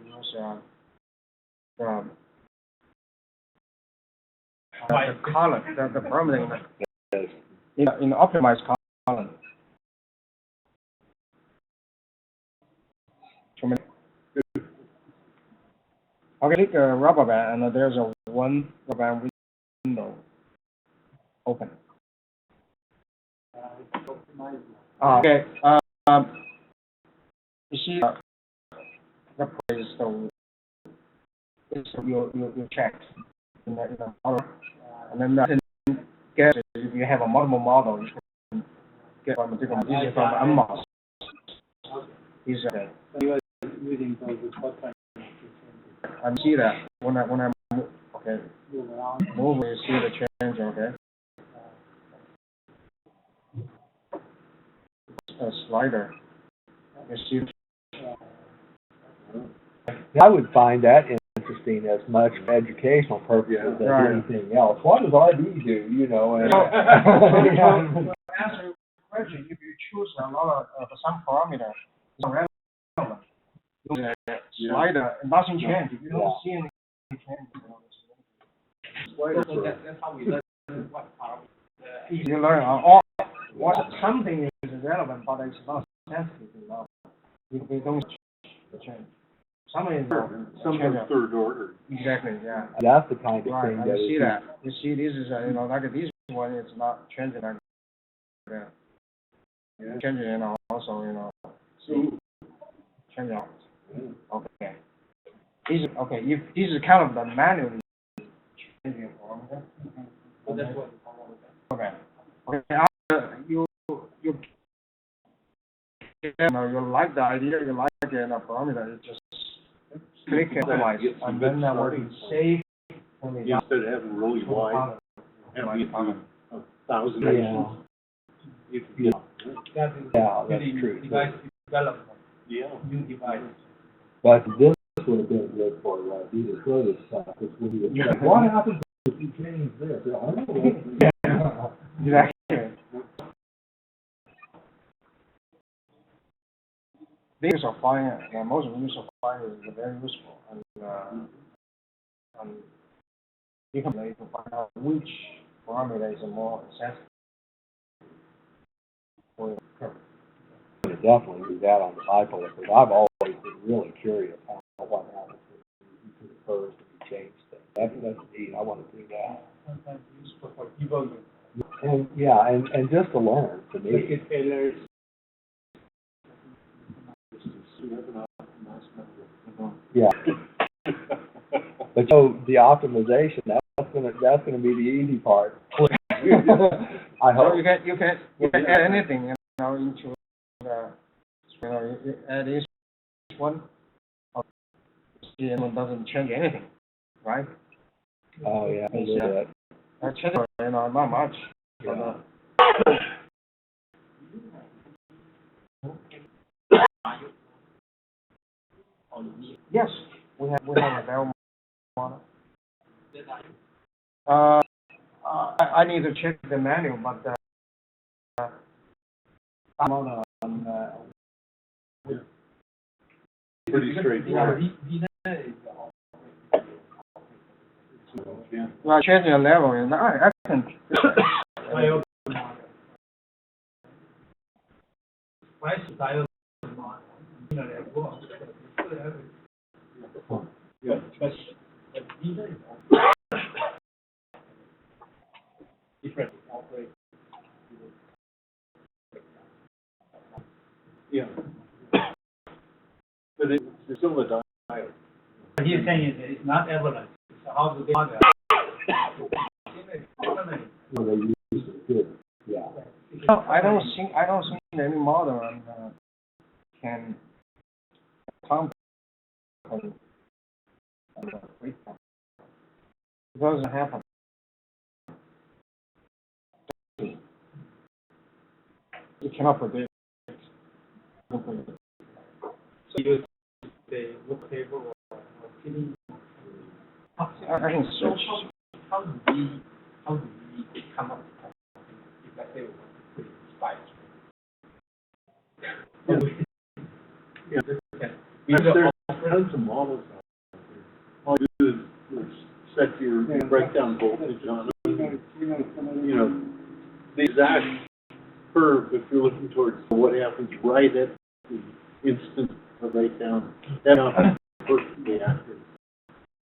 the column, the permanent in the optimized column. Okay, click a rubber band, and there's a one rubber band window open. Okay. You see the place you check in the model, and then get if you have a multiple model, you can get from different. This is from UTMOST. This is okay. Using those what kind And see that when I move, okay, move around. move, you see the change, okay. A slider. You see. I would find that interesting as much for educational purposes as Right. anything else. What does RD do, and To answer your question, if you choose a lot of some parameter, it's not relevant. The slider, nothing changes. You don't see any change. So that's how we learn what parameter. You learn all what something is relevant, but it's not sensitive enough. If they don't change, something is Sometimes third order. exactly, yeah. That's the kind of Right, thing I that see is. that. You see, this is like this one is not changing like that. Yeah. Changing also see change out. Okay. Okay. If this is kind of the manually changing parameter. So that's what we call it. Okay. Okay. After you like the idea, you like the parameter, you just click optimize, and then when you save, Instead of having really wide, having it be 1,000 Yeah, actions, you can get, That is yeah, that's really true. device development, yeah. new device. But this would have been good for, either throw this stuff, because when he was like, what happens if you change this? I don't know. exactly. The use of file, most of the use of file is very useful, and you can find out which parameter is more sensitive for your purpose. Definitely do that on the bipolar, because I've always been really curious how what happens to the curves when you change things. That's neat. I want to do that. Sometimes useful for people. And yeah, and just to learn to me. Circuit failures. Yeah. But the optimization, that's gonna be the easy part. I hope. So you can add anything into the you add this one, it doesn't change anything, right? Oh yeah, a little bit. Change not much. Yeah. Yes, we have a valve model. I need to check the manual, but I'm on Pretty straightforward. Yeah. well, changing the level, and I can. Yeah. Different operate. Yeah. But it's still a diode. What he's saying is it's not evidence. So how do they model? Well, they use it good. Yeah. I don't think any model can account for it doesn't happen. You cannot predict. So you say look table or kitty. I can search. How do we come up with something if let's say we want to put in spikes? Yeah. There's tons of models out there. All you do is set your breakdown voltage on it. You know, the exact curve, if you're looking towards what happens right at the instant of breakdown, that's not perfectly accurate.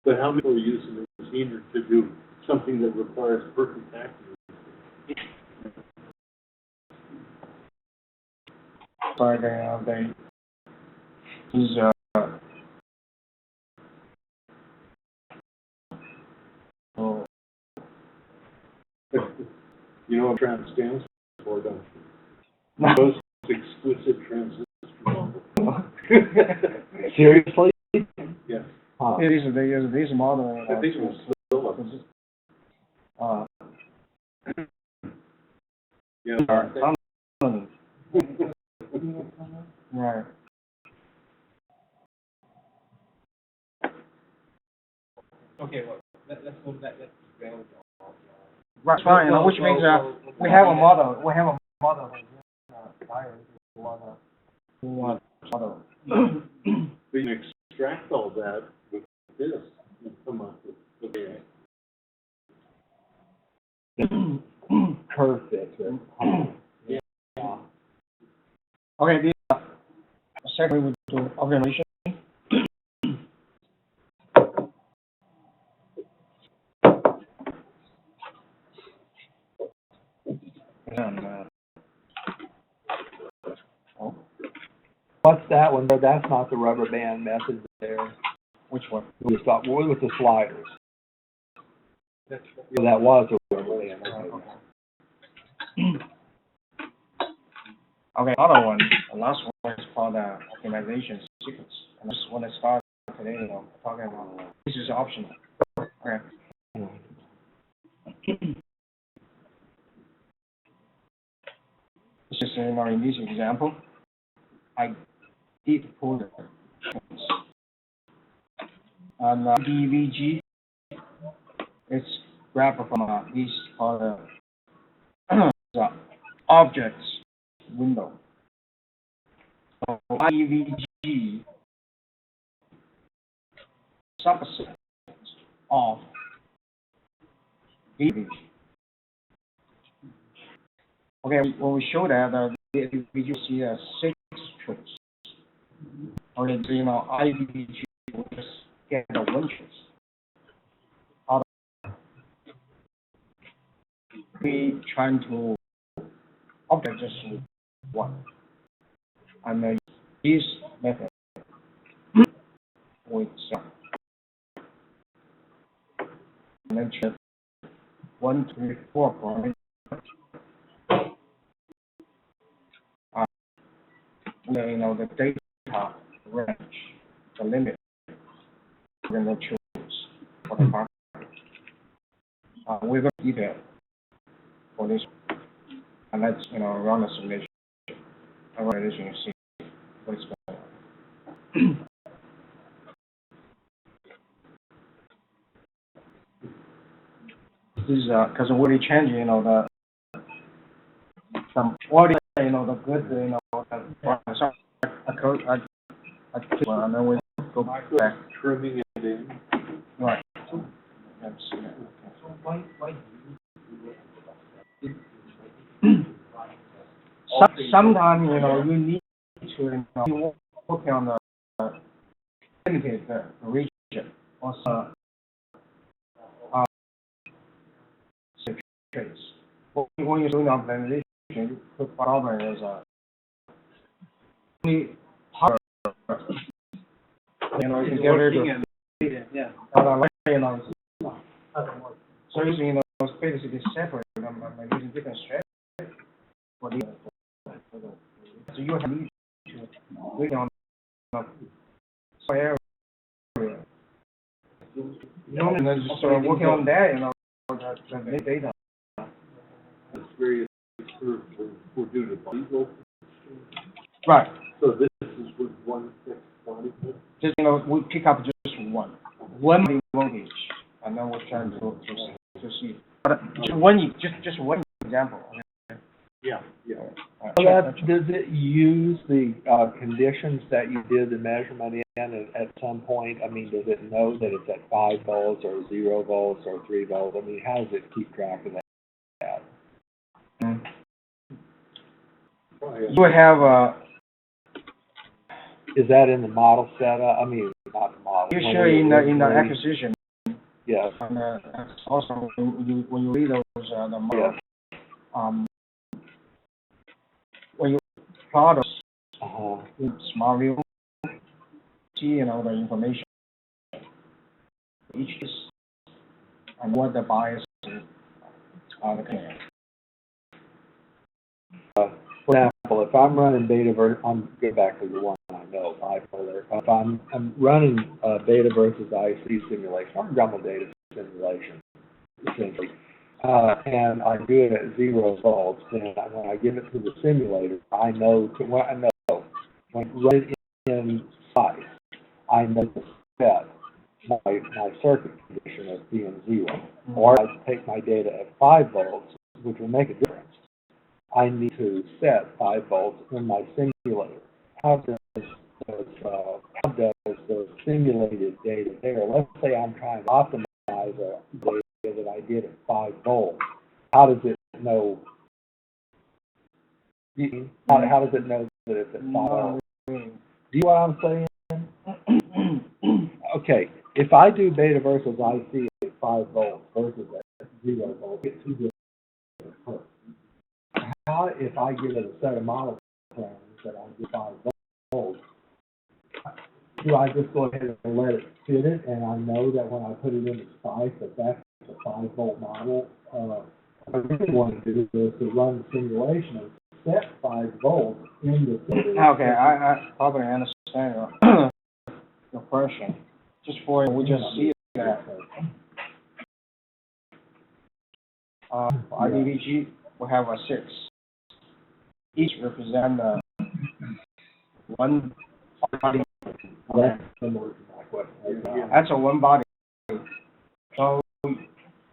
But how many people are using it as either to do something that requires perfect accuracy? But they is oh, You know what trans stands for, don't you? Most exquisite transistor model. Seriously? Yes. Huh. it is they use this model. I think it was Phillips. Yeah. Right. Okay, well let's go back. Let's go. Right, fine. Which means we have a model. We have a model. fire, you want other. We can extract all that with this and come up with a. Curve fits it. Yeah. Okay, the second we do organization. And, What's that one? No, that's not the rubber band method there. which one? We start with the sliders. So that was a rubber band method. Okay, other one, the last one is called optimization sequence. And this one I start today, talking about. This is optional. Okay. This is, in this example, I did pull the and DVG is grabbed from this called the objects window. So DVG subset of DVG. Okay, when we show that, you see 6 traits. Okay, so IDVG will just get the 1 trace. Out of we trying to object just 1. And this method with mention 1, 2, 4 point. The data range, the limit, we're going to choose for the market. We're going to detail for this, and let's run the simulation. And run this, you see what is going on. This is because we're really changing, the some audio, the good, the and then we go back. Trimming it in. Right. Let's see. Sometimes, you need to, you work on the limited region, also, trace. When you're doing optimization, you put problem is, only part, you can get rid of, so using, basically separate them by using different strategies for the, so you have to work on the area. And then just working on that, the data. It's very, we're doing a diesel. Right. So this is with 1 fixed body. Just, we pick up just one voltage, and then we're trying to see. But just one example. Yeah. So does it use the conditions that you did the measurement in at some point? I mean, does it know that it's at 5 volts or 0 volts or 3 volts? I mean, how does it keep track of that? You have is that in the model setup? I mean, not the model. you share in the acquisition. Yes. And also when you read those the model, Yes. when you plot Uh-huh. in smart view, see the information each is and what the bias are. For example, if I'm running beta versus, I'm get back to the one I know, bipolar. If I'm running beta versus IC simulation, I'm running data simulation, essentially, and I do it at 0 volts. Then when I give it to the simulator, I know when I run it in size, I know to set my circuit condition as being 0, or I take my data at 5 volts, which will make a difference. I need to set 5 volts in my simulator. How does the simulated data there? Let's say I'm trying to optimize a data that I did at 5 volts. How does it know? How does it know that it's at 5 volts? Do you know what I'm saying? Okay, if I do beta versus IC at 5 volts versus at 0 volts, get 2 different curves. How if I give it a set of model parameters that I do 5 volts, do I just go ahead and let it fit it, and I know that when I put it in the spice that that's a 5 volt model? What I really want to do is to run the simulation and set 5 volts in the simulation. Okay, I probably understand your question. Just for we just see that for IDVG we have a 6. Each represent one body. That's similar to my question. That's a one body. So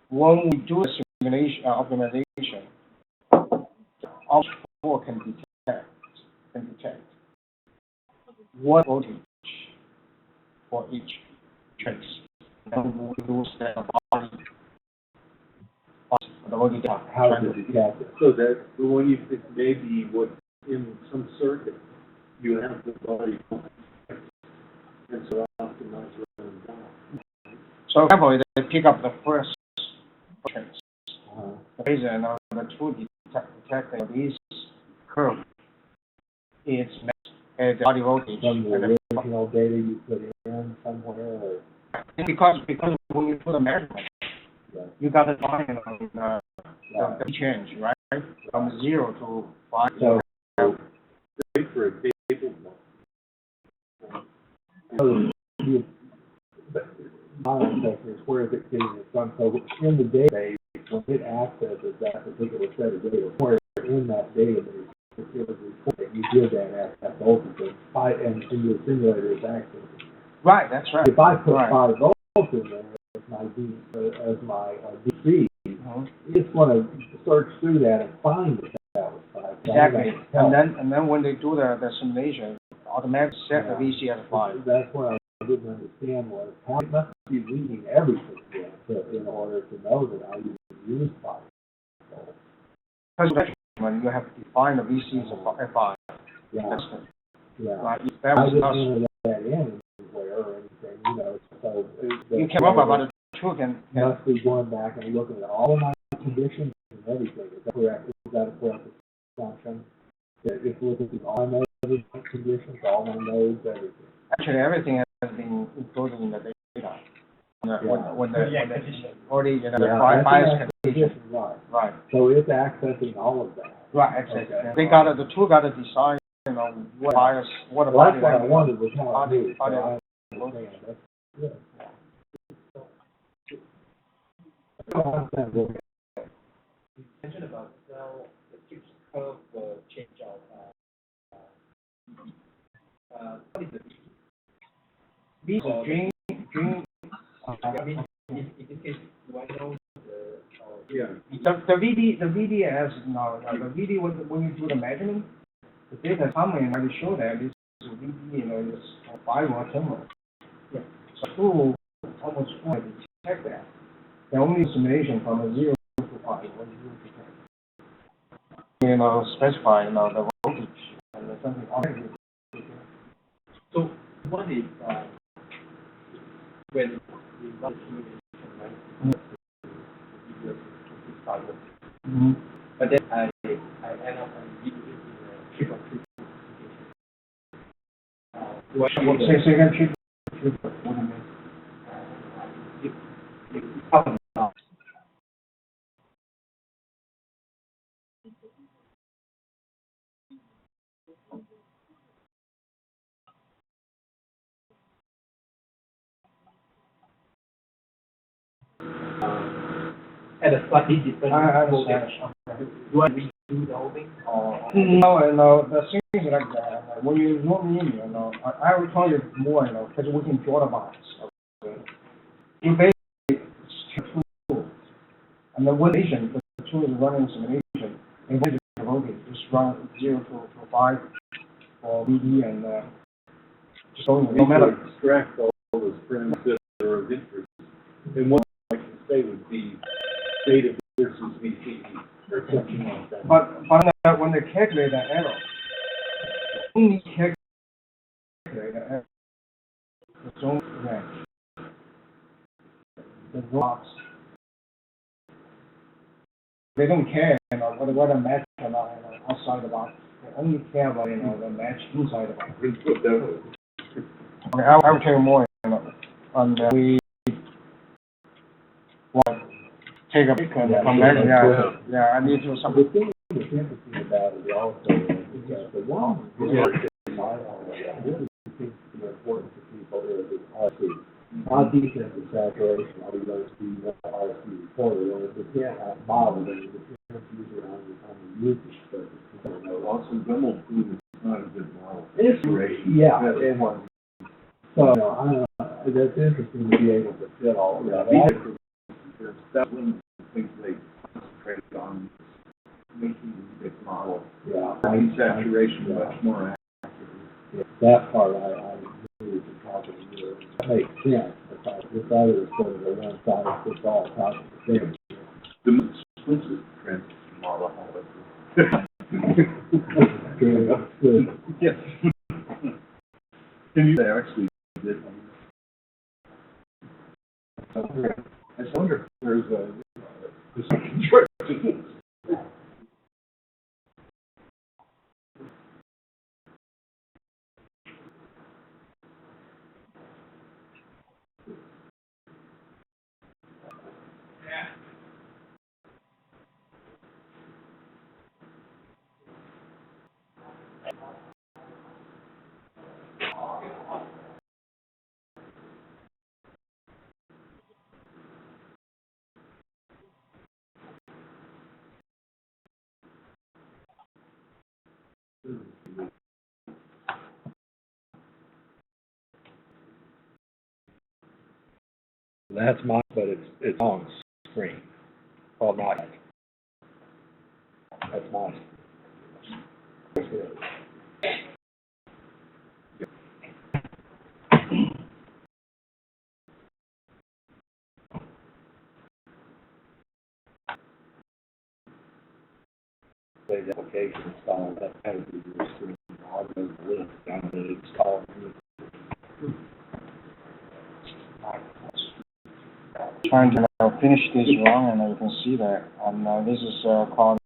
when we do the simulation optimization, all 4 can detect what voltage for each trace. And we do the body the voltage. How does it detect it? So that the one you think maybe what in some circuit you have the body and so optimize around that. So for example, they pick up the first trace. The reason the 2 detecting these curve is the body voltage. From the original data you put in somewhere, or? Because when you do the measurement, Yeah. you got to find the change, right? From 0 to 5. So, Wait for a cable my question is, where is it getting it from? So in the database, when it accesses that particular set of data, where in that database, it was reported that you did that at that voltage, and your simulator is accessing. Right, that's right. If I put Right. 5 volts in there as my DC, it's going to search through that and find that that was 5. Exactly. And then when they do the simulation, automatically set the VC at 5. That's what I didn't understand was how it must be reading everything in order to know that I even use 5 volts. Because when you have to define the VCs at 5. Yeah. Yeah. Right. That I was didn't not. enter that in anywhere or anything, so. You can remember about the 2 can. Must be going back and looking at all of my conditions and everything. Is that correct? Is that a correct assumption? That if looking at all my conditions, all my nodes, everything. Actually, everything has been included in the data. When the already the bias condition. Right. Right. So it's accessing all of that. Right. Exactly. Okay. The 2 got to decide, what bias, what Well, body. that's what I wanted was how Body- it moves. So body- I understand. That's good. I don't understand what- You mentioned about now the fixed curve will change out. What is the These are dream. I mean, in this case, do I know the? Yeah. The VDS now, the VD when you do the measurement, the data summary already show that this VD, is 5 or 10. Yeah. So almost 4 detect that. The only simulation from 0 to 5 when you detect. Specify the voltage and something already. So one is when we run the simulation, right? Mm-hmm. But then I end up reading it in a triple simplification. Do I show Say again, what do you mean? at a slightly different I voltage? understand. Do I redo the whole thing or? No, the things like that. When you zoom in, I will tell you more, because we can draw the box. Okay. You basically it's 2 tools, and the one nation, the tool is running simulation, and what is the voltage? run 0 to 5 for VD and just going no matter. Extract all those frames that are of interest. And what I can say would be data versus VCP or something like that. But when they calculate the error, only calculate the error. The zone range. The rocks. They don't care, whether match or not, outside the box. They only care about, the match inside the box. Okay, I will tell you more, on we take a break and come back. Yeah, I need to some. The thing that's interesting about it also is that the one really seems to be important to people is RC. How deep is the saturation? Are you going to see what RC reported? Or if you can't have model, then you can't use it on the usage surface. Also, Dremel proof is not a good model. It's great. Yeah, it was. So, that's interesting to be able to fit all of that. That's one of the things they concentrated on, making the big model. Yeah. Saturation much more accurate. Yeah, that part I agree with you talking to you. That makes sense, because this other is sort of a one-size-fits-all type of thing. The most expensive transition model, however. Good. Yes. Can you actually did? I wonder if there's a That's mine, but it's on screen. Called not. That's mine. The application installed, that has to be your screen. All those links down there installed. Trying to finish this run, and you can see that. And this is called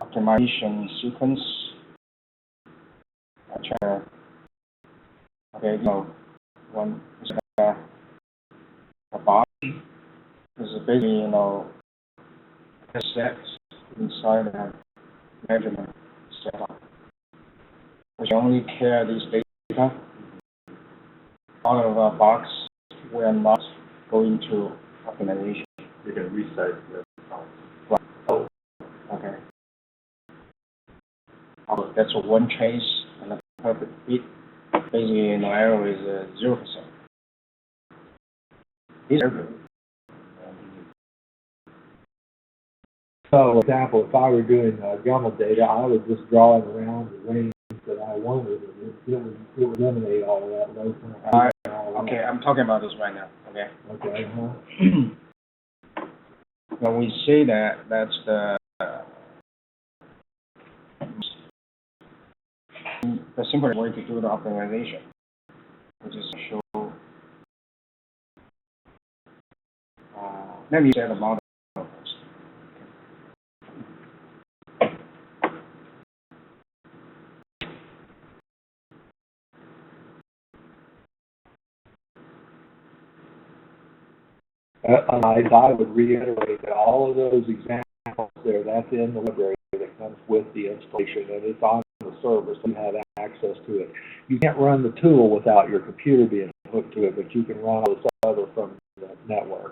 optimization sequence. Okay, one is a box. This is basically, steps inside the measurement setup. We only care these data. Out of our box, we are not going to optimization. you can resize the Right. Okay. That's a one trace and a perfect fit. Basically, error is 0%. So, for example, if I were doing Gummel data, I would just draw it around the range that I wanted. It would eliminate all of that low point. Okay, I'm talking about this right now. Okay. Okay. When we say that, that's the simplest way to do the optimization, which is show. Let me share the model first. I would reiterate that all of those examples there, that's in the library that comes with the installation, and it's on the server, so you have access to it. You can't run the tool without your computer being hooked to it, but you can run all this other from the network.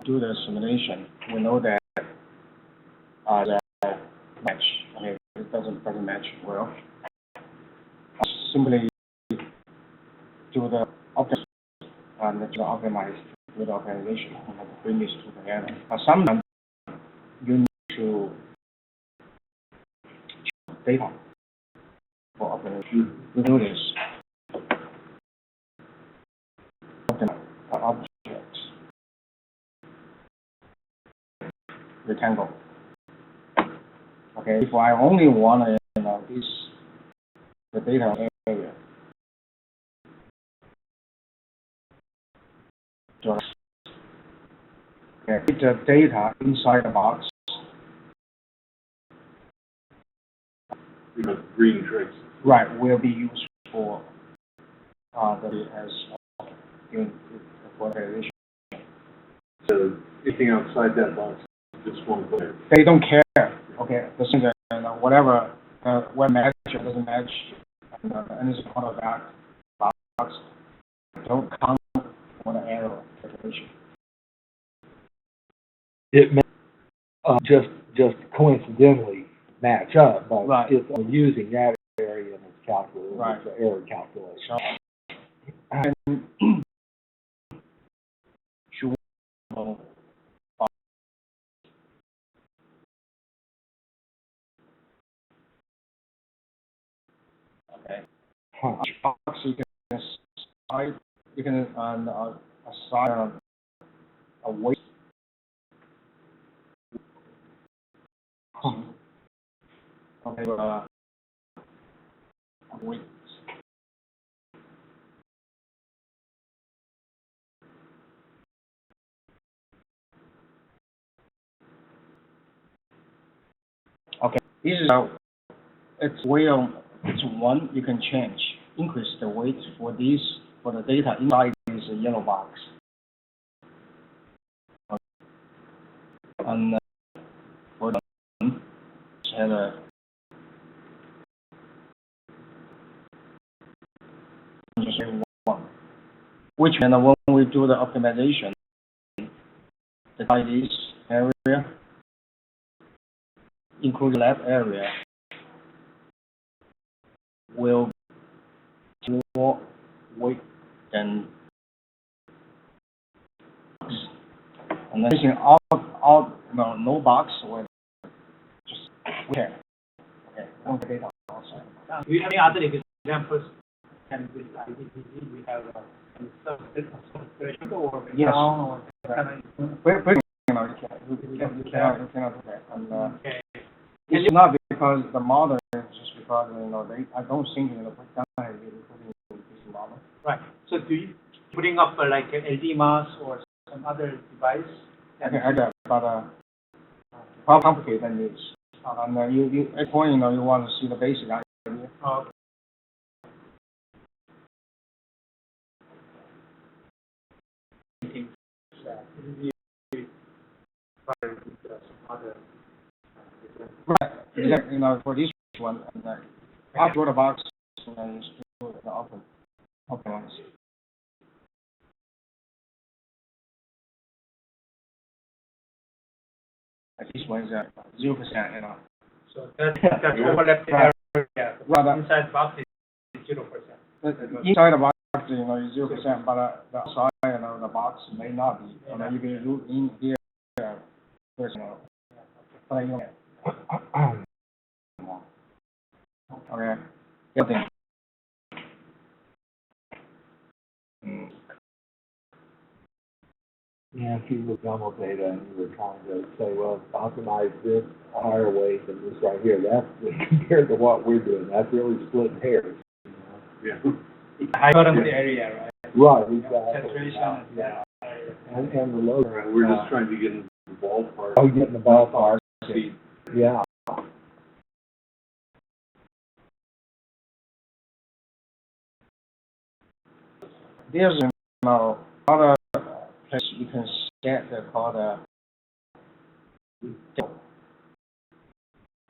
Do the simulation. We know that the match. Okay, it doesn't match well. Simply do the optimal and to optimize with the organization and bring this together. But sometimes you need to check data for organization. We do this. Objects. Rectangle. Okay, if I only want the data area. Just put the data inside the box. Green traces. Right, will be used for the as for organization. So anything outside that box just won't go there. They don't care. Okay, the thing that whatever what match or doesn't match, and anything out of that box don't count for the error calculation. It may just coincidentally match up, but Right. it's using that area in its calculation, Right. it's an error calculation. And should okay. Each box you can assign, assign a weight. Okay, a weight. Okay, this is it's one you can change, increase the weight for this for the data inside this yellow box. And for the have a one, which and when we do the optimization, the this area, include lab area, will be more weight than box. And then using no box will just okay. Okay, don't data outside. Do you have any other examples? And with IDPG, we have or Yes. or You cannot do that. And okay. it's not because the model is just because I don't think breakdown is including this model. Right. So do you putting up like an LDMOS or some other device? Okay, I got but how complicated than this. And you at point you want to see the basic idea. Okay. Right. Exactly. For this one, and after the box, is still the optimize. This one is 0%. So that overlap the area. Right. Inside box is 0%. Inside the box, is 0%, but the outside, the box may not be. You can do in here, first, but okay. Good thing. Yeah, if you look at data and you were trying to say, well, optimize this a higher weight than this right here, that's compared to what we're doing, that's really splitting hairs. Yeah. High bottom of the area, right? Right, exactly. Saturation, Yeah. And the low. Right, we're just trying to get in the ballpark. Oh, get in the ballpark. See, Yeah. There's other place you can get called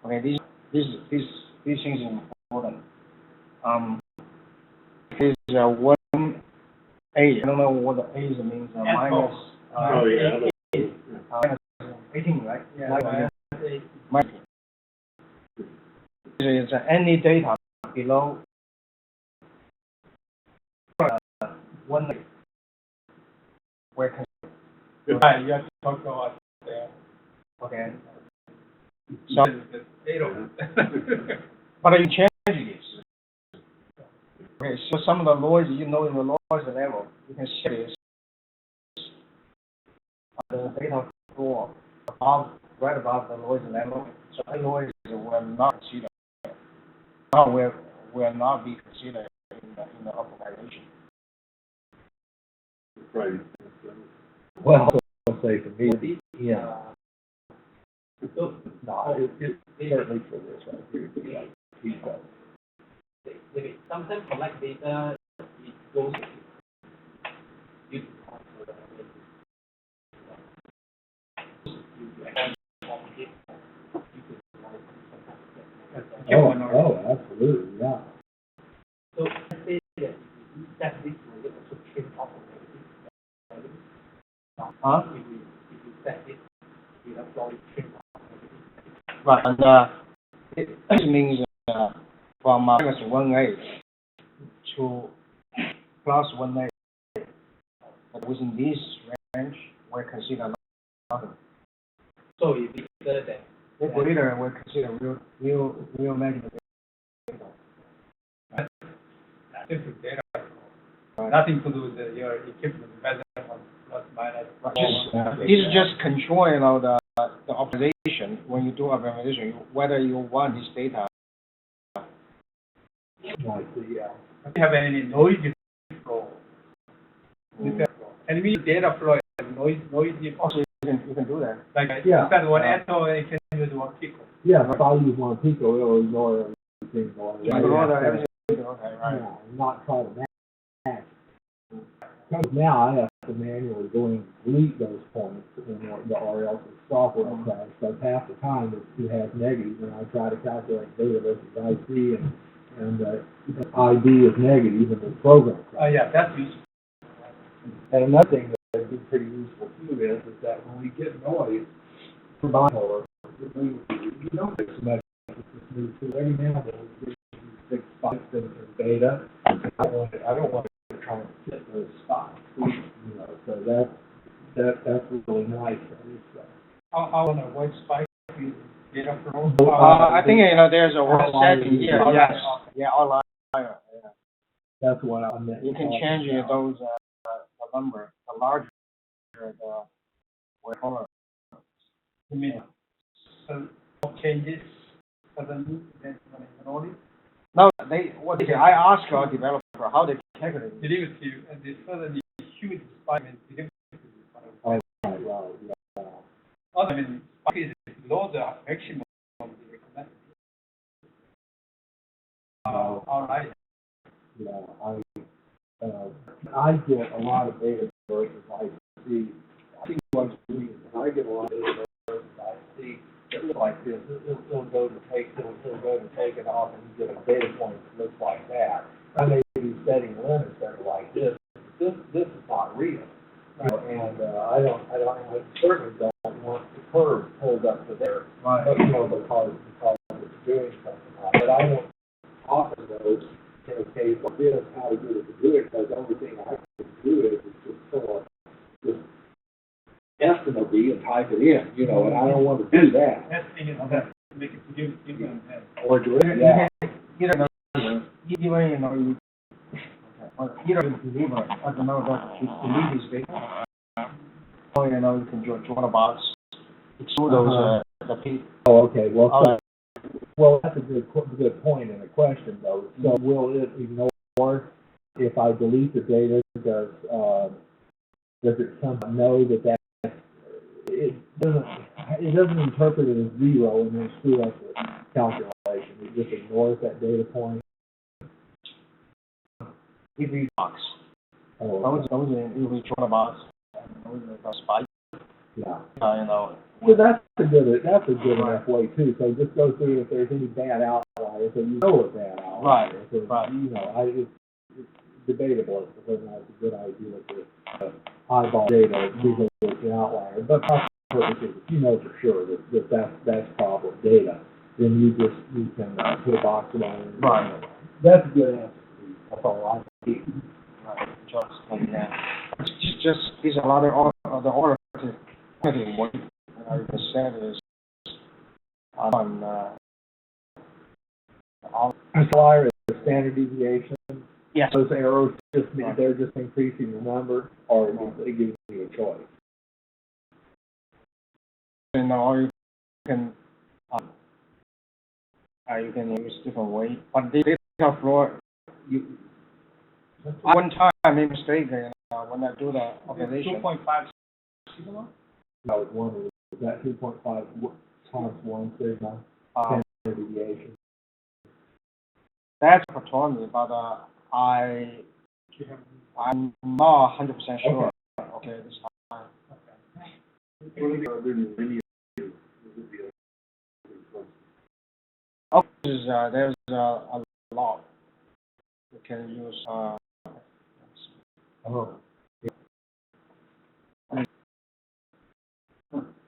okay, this thing is important. Is 1A. I don't know what the A means. Minus. oh yeah. Minus 18, right? Yeah. Minus 18. Is any data below 1. we're Right, you have to talk to us there. okay. So, but you change this. Okay, so some of the noise, in the noise level, you can see this. The data flow right above the noise level. So the noise will not considered. Now will not be considered in the optimization. Right. Well, I'll say for me, yeah. No, it certainly for this right here, yeah, he's got it. Sometimes collect data, it goes you Oh, absolutely, yeah. So let's say that you set this will also trim off of it. Huh? If you set it, you have to trim off. Right, and it means from minus 1A to plus 1A. But within this range, we consider nothing. So if it's better than If greater, we consider real magic data. Different data. Nothing to do with your equipment, whether plus minus. This is just controlling the optimization. When you do optimization, whether you want this data. Like the, Do you have any noise flow? And we data flow and noisy. Also, you can do that. Like Yeah. instead of one echo, it can use one pico. yeah, if I use one pico, it'll ignore everything going You right. can order after. everything. Okay, right. Yeah, not try to match. Because now I have to manually go in and delete those points or else the software will crash. Because half the time it has negatives when I try to calculate data versus IC and the ID is negative and the program crashes. Yeah, that's useful. And another thing that would be pretty useful too is that when we get noise from bipolar, you don't get so much smooth too. Every now and then we get these big spikes in beta. I don't want to try and fit those spots, so that's really nice for this stuff. How on a white spike you data flow? I think there's a word setting here. Outlier. Yeah. That's what I meant. You can change those the number, the larger the whatever. You mean so changes suddenly then when you ignore it? No, I asked our developer how they calculate it. Derivative and the suddenly huge spike in derivative. Oh, right, yeah. I mean, spike is below the maximum of the recommended. All right. I get a lot of data versus IC. I think what's doing is I get a lot of data versus IC. It's like this. It'll go to take it off, and you get a data point that looks like that. I may be setting limits that are like this. This is not real. And I certainly don't want the curve pulled up to there. Right. Because it's doing something like that. But I don't offer those in a case like this, how to get it to do it, because the only thing I can do is just pull up this estimate B and type it in, and I don't want to do that. That's thing is that make it give and then. Or do it, Either you either deliver, I don't know, that you delete this data, or you can draw the box, exclude those the P. Oh, okay, well, that's a good point and a question, though. So will it ignore if I delete the data? Does it somehow know that it doesn't interpret it as zero and then screw up the calculation? It just ignores that data point. If you box, Oh, those if we draw the box, those are spike, yeah. So that's a good enough way too. So just go through if there's any bad outliers, so you know it's bad outliers. Right. It's debatable whether or not it's a good idea to eyeball data because it's an outlier. But for purposes, if you know for sure that's problem data, then you can put a box around it. Right. That's a good answer. That's all I need. Right. Just just, these are a lot of the alternative way, you can set is on, all, Flyer is standard deviation. yes. Those arrows just mean Right. they're just increasing the number, or it gives you a choice. And or you can use different way. But the data flow, one time I made a mistake when I do the observation. 2.5 sigma? No, one is that 2.5 times 1 sigma standard deviation. That's for Tony, but I'm not 100% sure. Okay, this time. Oh, there's a lot. You can use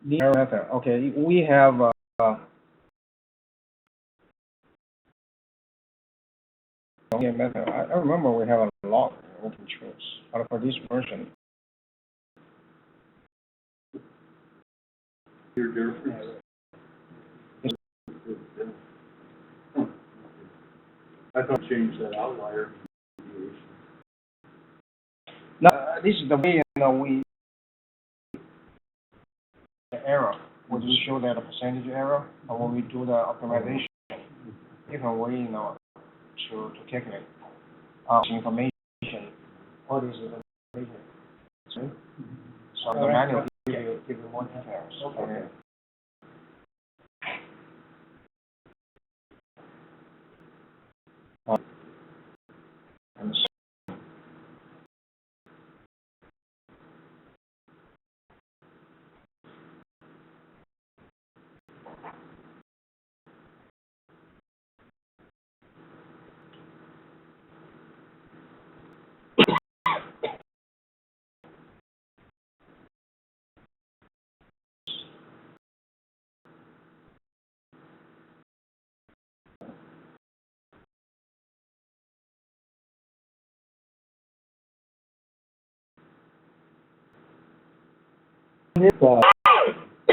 linear method. Okay, we have linear method. I remember we have a lot of open choice, but for this version, Your difference. I thought change that outlier. no, this is the way we the error. When we show that a percentage error, and when we do the optimization, different way to calculate information. All this information. See? So the manual give you more details. Okay. And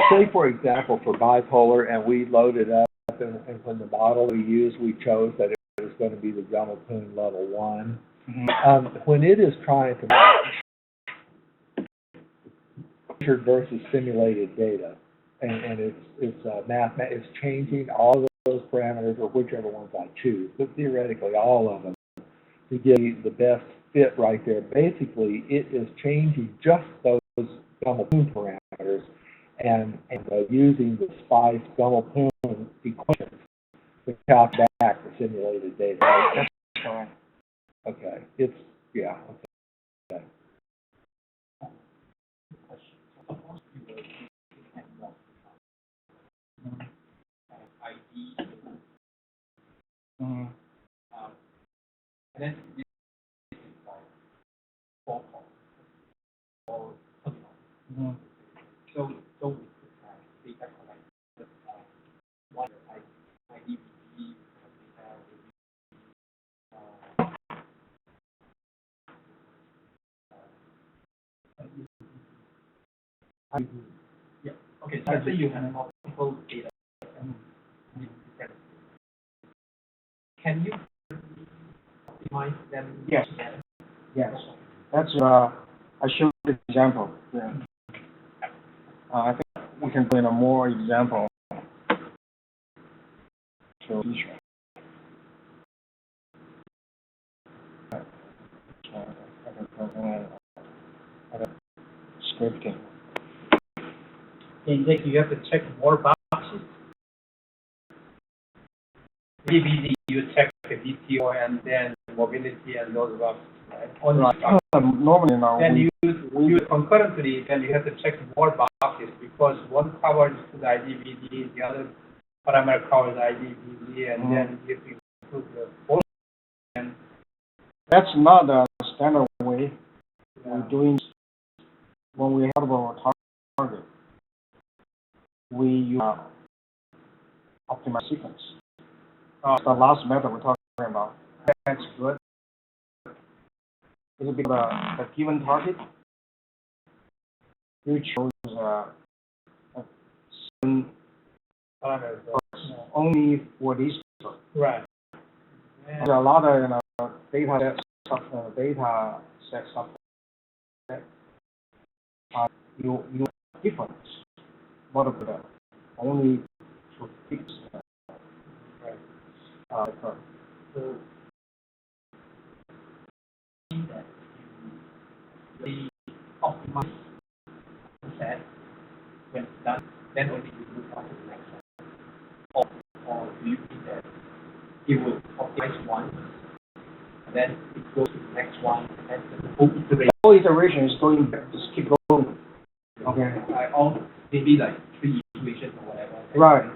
Say for example for bipolar, and we loaded up, and when the model we used, we chose that it was going to be the Gamopoon level 1. When it is trying to measured versus simulated data, and it's changing all of those parameters, or whichever ones I choose, but theoretically all of them, to give you the best fit right there. Basically, it is changing just those Gamopoon parameters and using the SPICE Gamopoon equations to calculate back the simulated data. Right? that's correct. Okay, it's, yeah, okay. Mm-hmm. And then this is like 4 or Mm-hmm. so we could have data collected one IDBG yeah. Okay, so let's say you have multiple data and different. Can you optimize them? Yes. Yes. That's I showed the example. Yeah. I think we can put in a more example to feature. Scripting. In that you have to check more boxes. DVD, you check the DTO and then mobility and those boxes, right? Right. Normally now Then we you concurrently, then you have to check more boxes because one covers the IDBD, the other parameter covers IDBD, and then you have to include the both. And that's not the standard way we're doing. When we have our target, we use optimized sequence. The last method we're talking about. that's good. It will be the given target you chose certain Parameters, only for these. right. There's a lot of data set subset. You different model that only to fix curve. So that you optimize set when it's done, then only you move on to the next one. Or do you think that it will optimize once, and then it goes to the next one, and then the whole iteration, All iteration is going just keep going. Okay. like all maybe like 3 iterations or whatever. Right.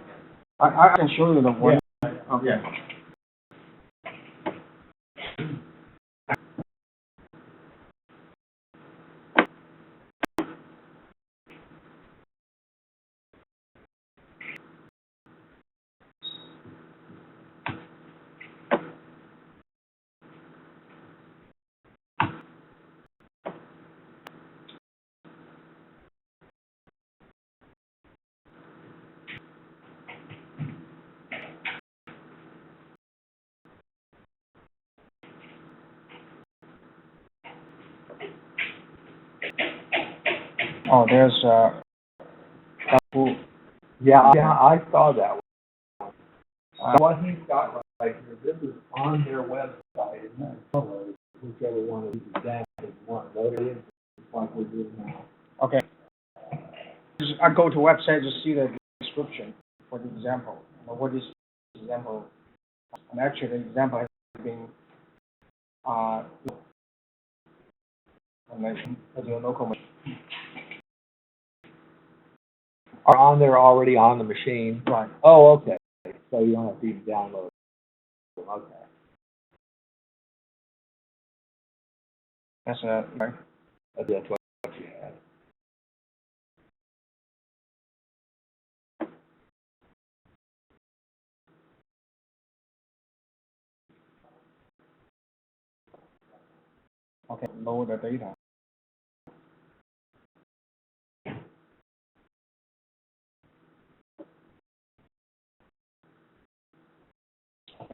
I can show you the one. Okay. Oh, there's Yeah, I saw that one. What he's got right here, this is on their website, and that's download, whichever one of these is that is one, load it in, just like we did now. okay. I go to website to see the description for the example. What is the example? And actually, the example has been as your local machine. Are on there already on the machine? Right. Oh, okay, so you don't have to even download it. Okay. That's right. That's what you had. Okay, load the data.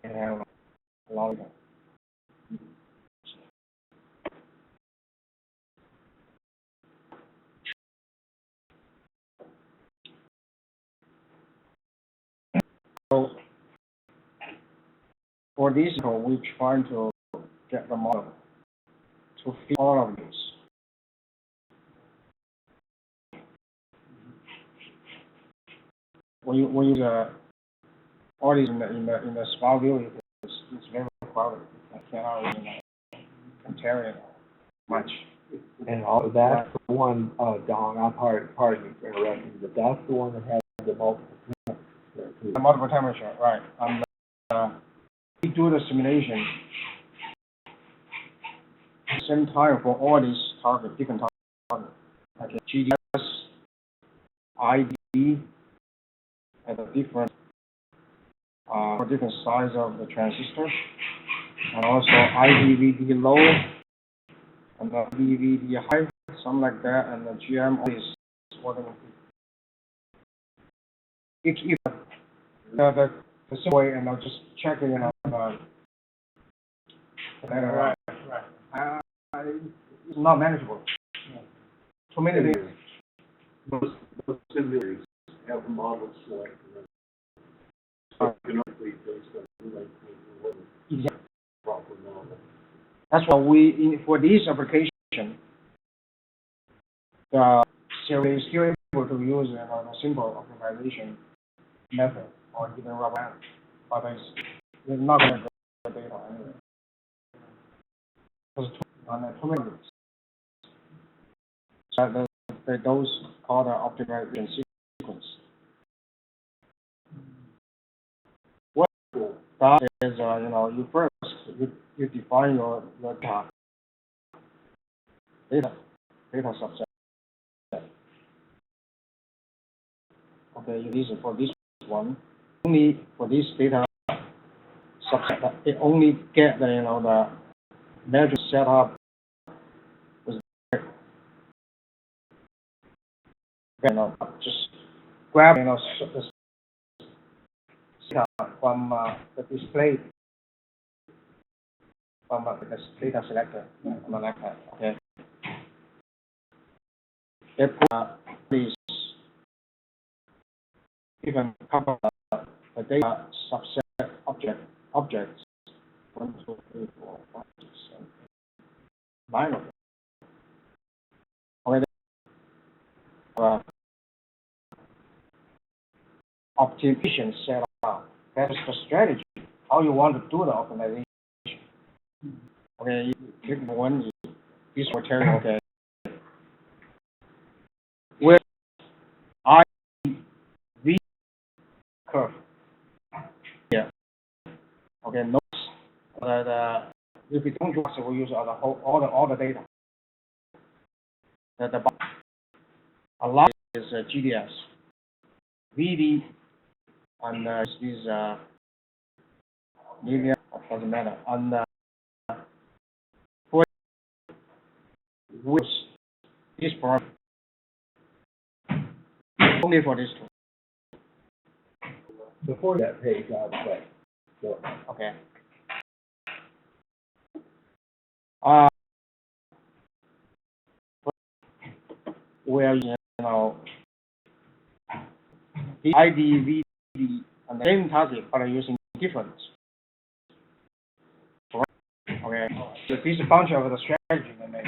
And allow it. So for this, we're trying to get the model to fit all of these. When you all these in the small view, it's very crowded. I cannot even compare it much. And all, that's the one, Don, pardon me for interrupting, but that's the one that has the multiple points there too. The multiple temperature, right? We do the simulation at the same time for all these targets, different targets, like GDS, ID, at a different for different size of the transistor, and also IDVD low, and the VVD high, something like that, and the GM is whatever. If the same way, and I'll just check it, Right. it's not manageable. Too many things. Those simulators have models selected. Economically based on Exactly. proper model. That's why for this application, the series is still able to use a simple optimization method or even rub band, but it's not going to get the data anyway. Because too many groups. So those called the optimization sequence. What that is, you first you define your data subset. Okay, you use it for this one. Only for this data subset, it only get the measure set up with just grab, the data from the display, from the data selector on the iPad, okay? They put these even cover the data subset objects, 1, 2, 3, 4, 5, 6, 7, 8, 9 of them. Okay, optimization set up. That's the strategy, how you want to do the optimization. Okay, you click one, this will tell you, okay, where I V curve. Yeah. Okay, notice that if you don't use it, we use all the data. The a lot is GDS, VD, and is linear, doesn't matter. And for with this parameter, only for this two. Before that page, I would say, so, Okay. Where the ID, VD, and the same target, but are using different. Okay. So this is a bunch of the strategy they make.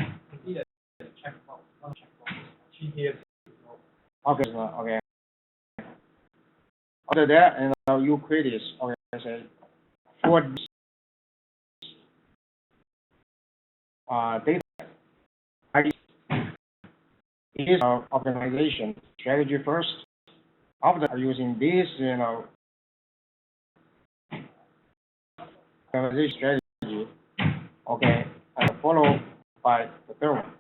Okay. Okay. After that, and you create this. Okay. Say for this, data ID is our organization strategy first. After using this, organization strategy, okay, and followed by the third one.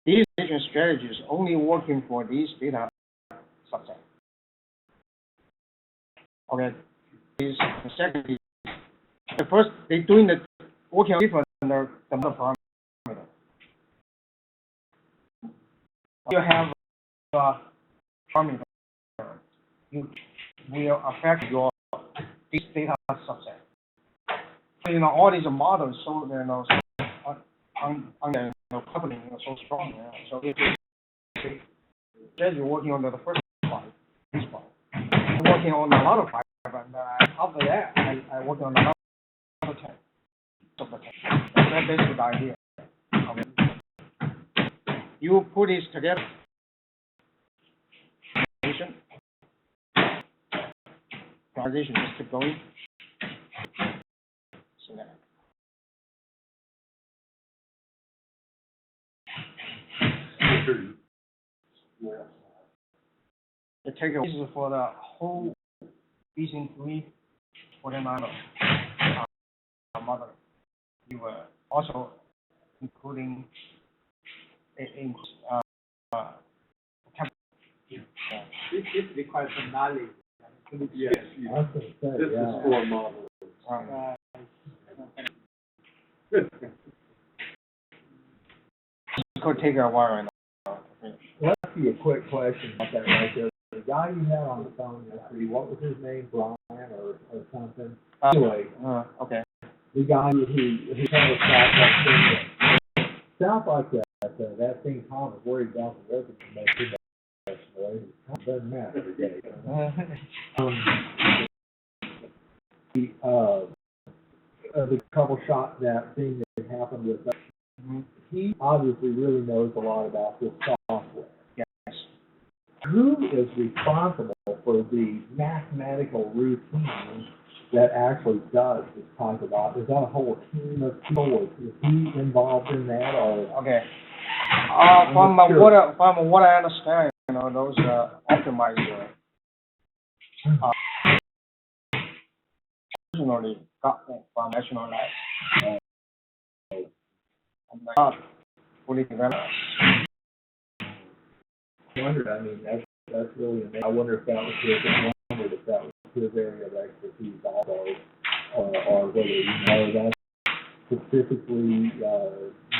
These different strategies only working for these data subset. Okay, this the second. The first they doing the working on different the model parameter. You have parameter, you will affect your this data subset. So, all these models, so coupling so strong. So if you're working on the first part, this part, I'm working on a lot of five, and after that, I work on another 10 of the 10. That's basically the idea. Okay. You put this together. Transition, just keep going. So that. The take this is for the whole Beijing 3 49 model. You were also including This requires some knowledge. Yes, I was gonna say, this is yeah. for models. It could take a while to finish. Let's ask you a quick question about that right there. The guy you had on the phone yesterday, what was his name, Brian or something? Anyway, Okay. the guy who had a stop that thing. Sounds like that thing Tom was worried about the work to make too much noise. Tom doesn't matter every day. The couple shot that thing that happened with he obviously really knows a lot about this software. Yes. Who is responsible for the mathematical routine that actually does this type of op? Is that a whole team of people? Is he involved in that, or? Okay. From what I understand, those optimizer originally got that from National Lab. And not fully developed. I wondered, I mean, that's really amazing. I wonder if that was his, I wondered if that was his area of expertise also, or whether, that's specifically,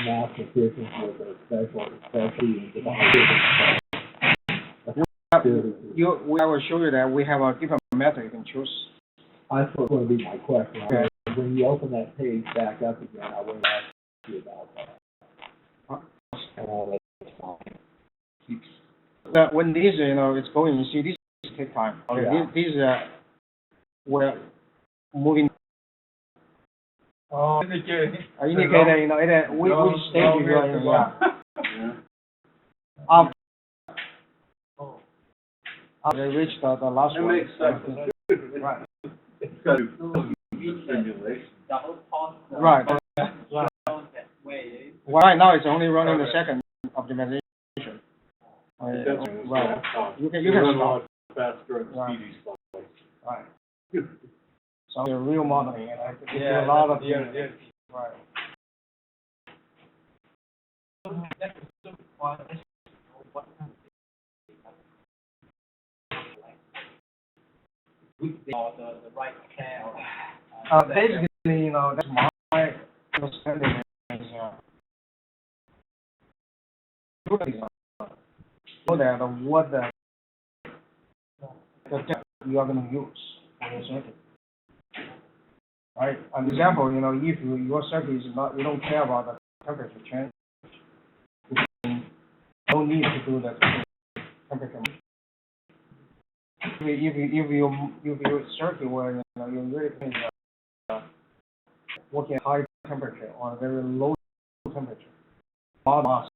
mathematicians with a specialty in I will show you that we have a different method you can choose. That's what's going to be my question. Okay. When you open that page back up again, I will ask you about that. That's fine. But when these, it's going, you see, these take time. Okay, Yeah. these we're moving. Indicating. Indicator, which stage you are in, yeah. After they reach the last That one. makes sense. Right. It's got to be simulation. Double pause. Right. Shows that way. Right now, it's only running the second optimization. That's Right. You can run a stop. lot faster and Right. speedy stuff. Right. So the real modeling, and I think Yeah, a lot of yeah. Right. Or the right pair of Basically, that's my understanding is so that what the depth you are going to use for your circuit. Right? An example, if your circuit is not, you don't care about the temperature change, you don't need to do the temperature. If your circuit where you really think working at high temperature or very low temperature, mass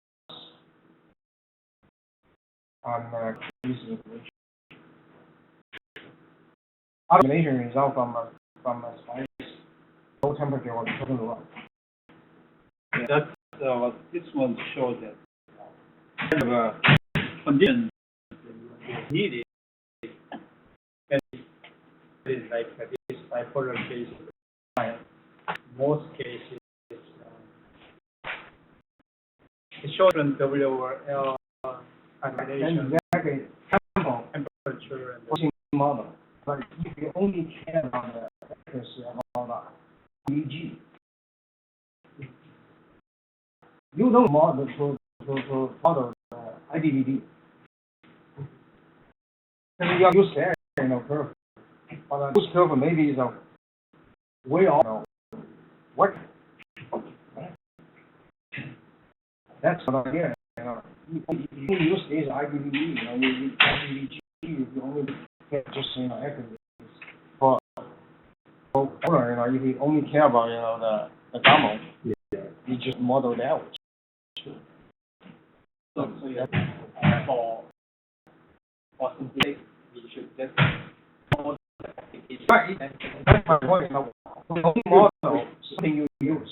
and easy operation. Automation result from a spice, low temperature or totally wrong. Yeah, that's what this one shows that kind of a condition needed. And it's like this bipolar case. Most cases, it shows on W over L combination, Exactly. Sample temperature, and working model. But if you only care about the accuracy about the EG, you don't model to model the IDVD. And you use that curve. But this curve maybe is a way off. What? That's not idea. If you use this IDVD, you IDVG, you only get just accuracy. For if you only care about the gamma, you just model that. So yeah, for simplicity, we should just model the application. Right. That's my point. The only model something you use.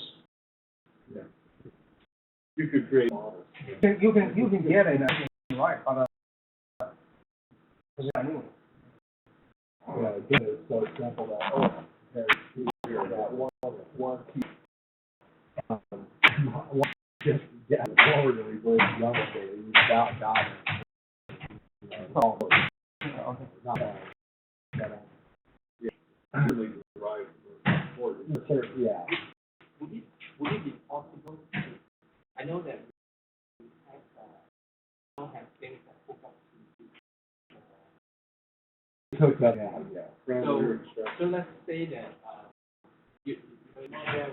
You could create models. You can get it right, but anyway. Yeah, again, it's so simple that, that one key, just get forward and reverse the other thing, you got it. Okay. Not bad. Really derived for it. Yeah. Would it be possible to, I know that we don't have things that hook up to Took that out, yeah. so let's say that you know where we have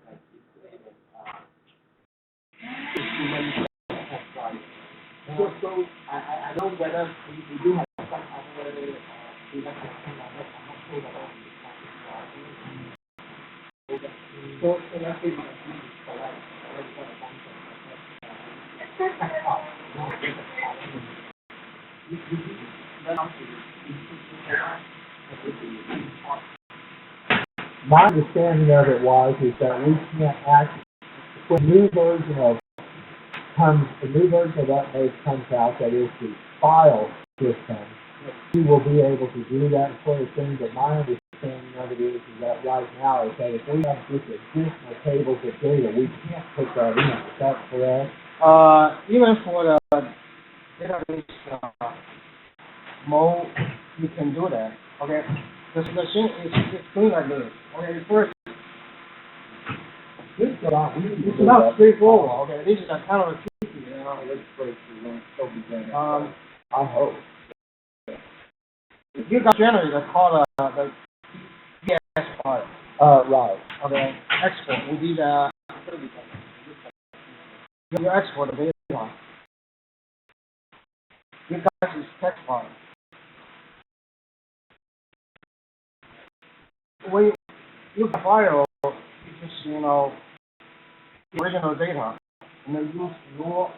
like say that human have right. So I know whether we do have some other human connection or not. I'm not sure whether we so let's say we can do this correct for the function. My understanding of it is that we can't actually, when a new version of Upbase comes out, that is the file system, we will be able to do that sort of thing, but my understanding of it is that right now is that if we have just additional tables of data, we can't put that in. Is that correct? Even for the database mode, you can do that. Okay, the thing is it's doing like this. Okay, first This is not, It's not straightforward, okay, this is a kind of a tricky, you know. I hope. You got generator called the PS file. Right. Okay, export. We did you export the data. You guys is text file. When you file, you just the original data, and then use your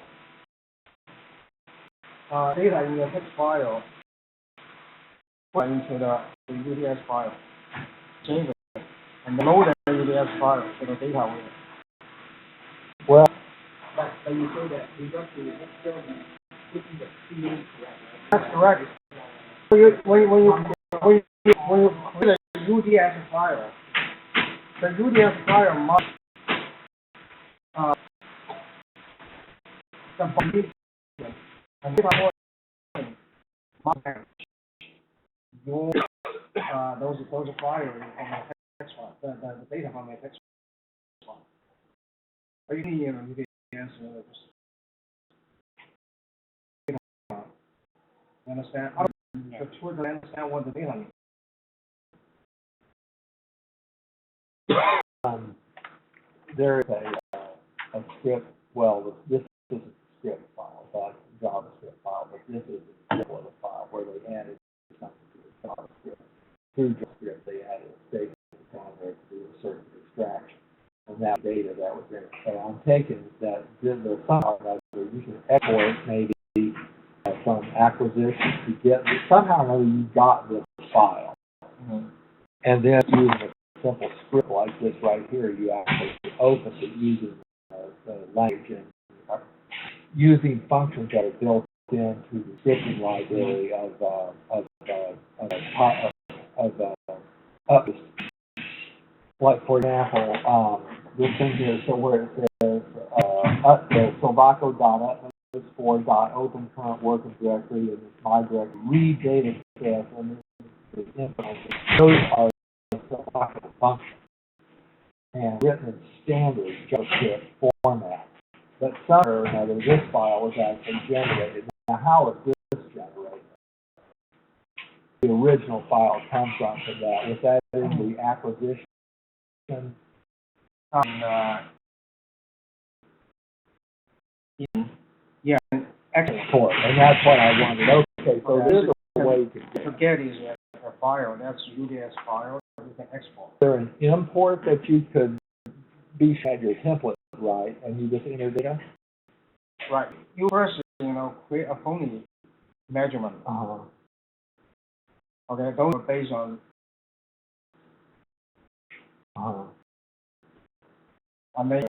data in the text file, put it into the UTS file, save it, and load the UTS file to the data with it. Well, But you say that we got to Excel and putting the fields That's correct. When you create a UTS file, the UTS file must the body and data must have your those files from the text file, the data from the text file. Are you need UTS? You understand? The tool to understand what the data means. there is a script, well, this is a script file, not a JavaScript file, but this is a template file where they added something to the JavaScript. Through JavaScript, they added a statement down there to do a certain extraction, and that data that was in it. So I'm taking that, the somehow or another, you can export maybe from acquisition to get, somehow or another you got this file. And then using a simple script like this right here, you actually open it using the language and using functions that are built into the scripting library like for example, this thing here, so where it says the Silvaco.utmost4.open current working directory and it's my directory, read data set and the information. Those are the Silvaco functions and written in standard JavaScript format. But somehow or another, this file was actually generated. Now, how is this generated? The original file comes from that. Was that in the acquisition? Export, and that's what I wanted. Okay, so there's a way to get is a file. That's UTS file. You can export. Is there an import that you could had your template right, and you just enter data? Right. You first, create a phony measurement. Okay, those are based on. I mean,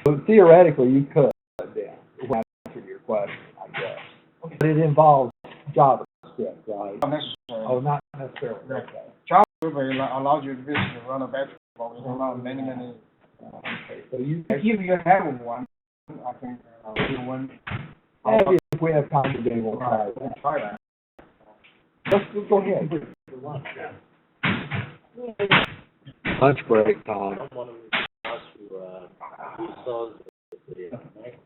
so theoretically, you could, then, answer your question, I guess. Okay. But it involves JavaScript, right? Not necessarily. Oh, not necessarily. Right. Okay. JavaScript allows you to run a batch, but we run many. Okay, so you. If you have one, I think one. Maybe if we have time today, we'll try that. We'll try that. Let's go ahead. Lunch break time. I want to ask you, who saw the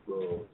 macros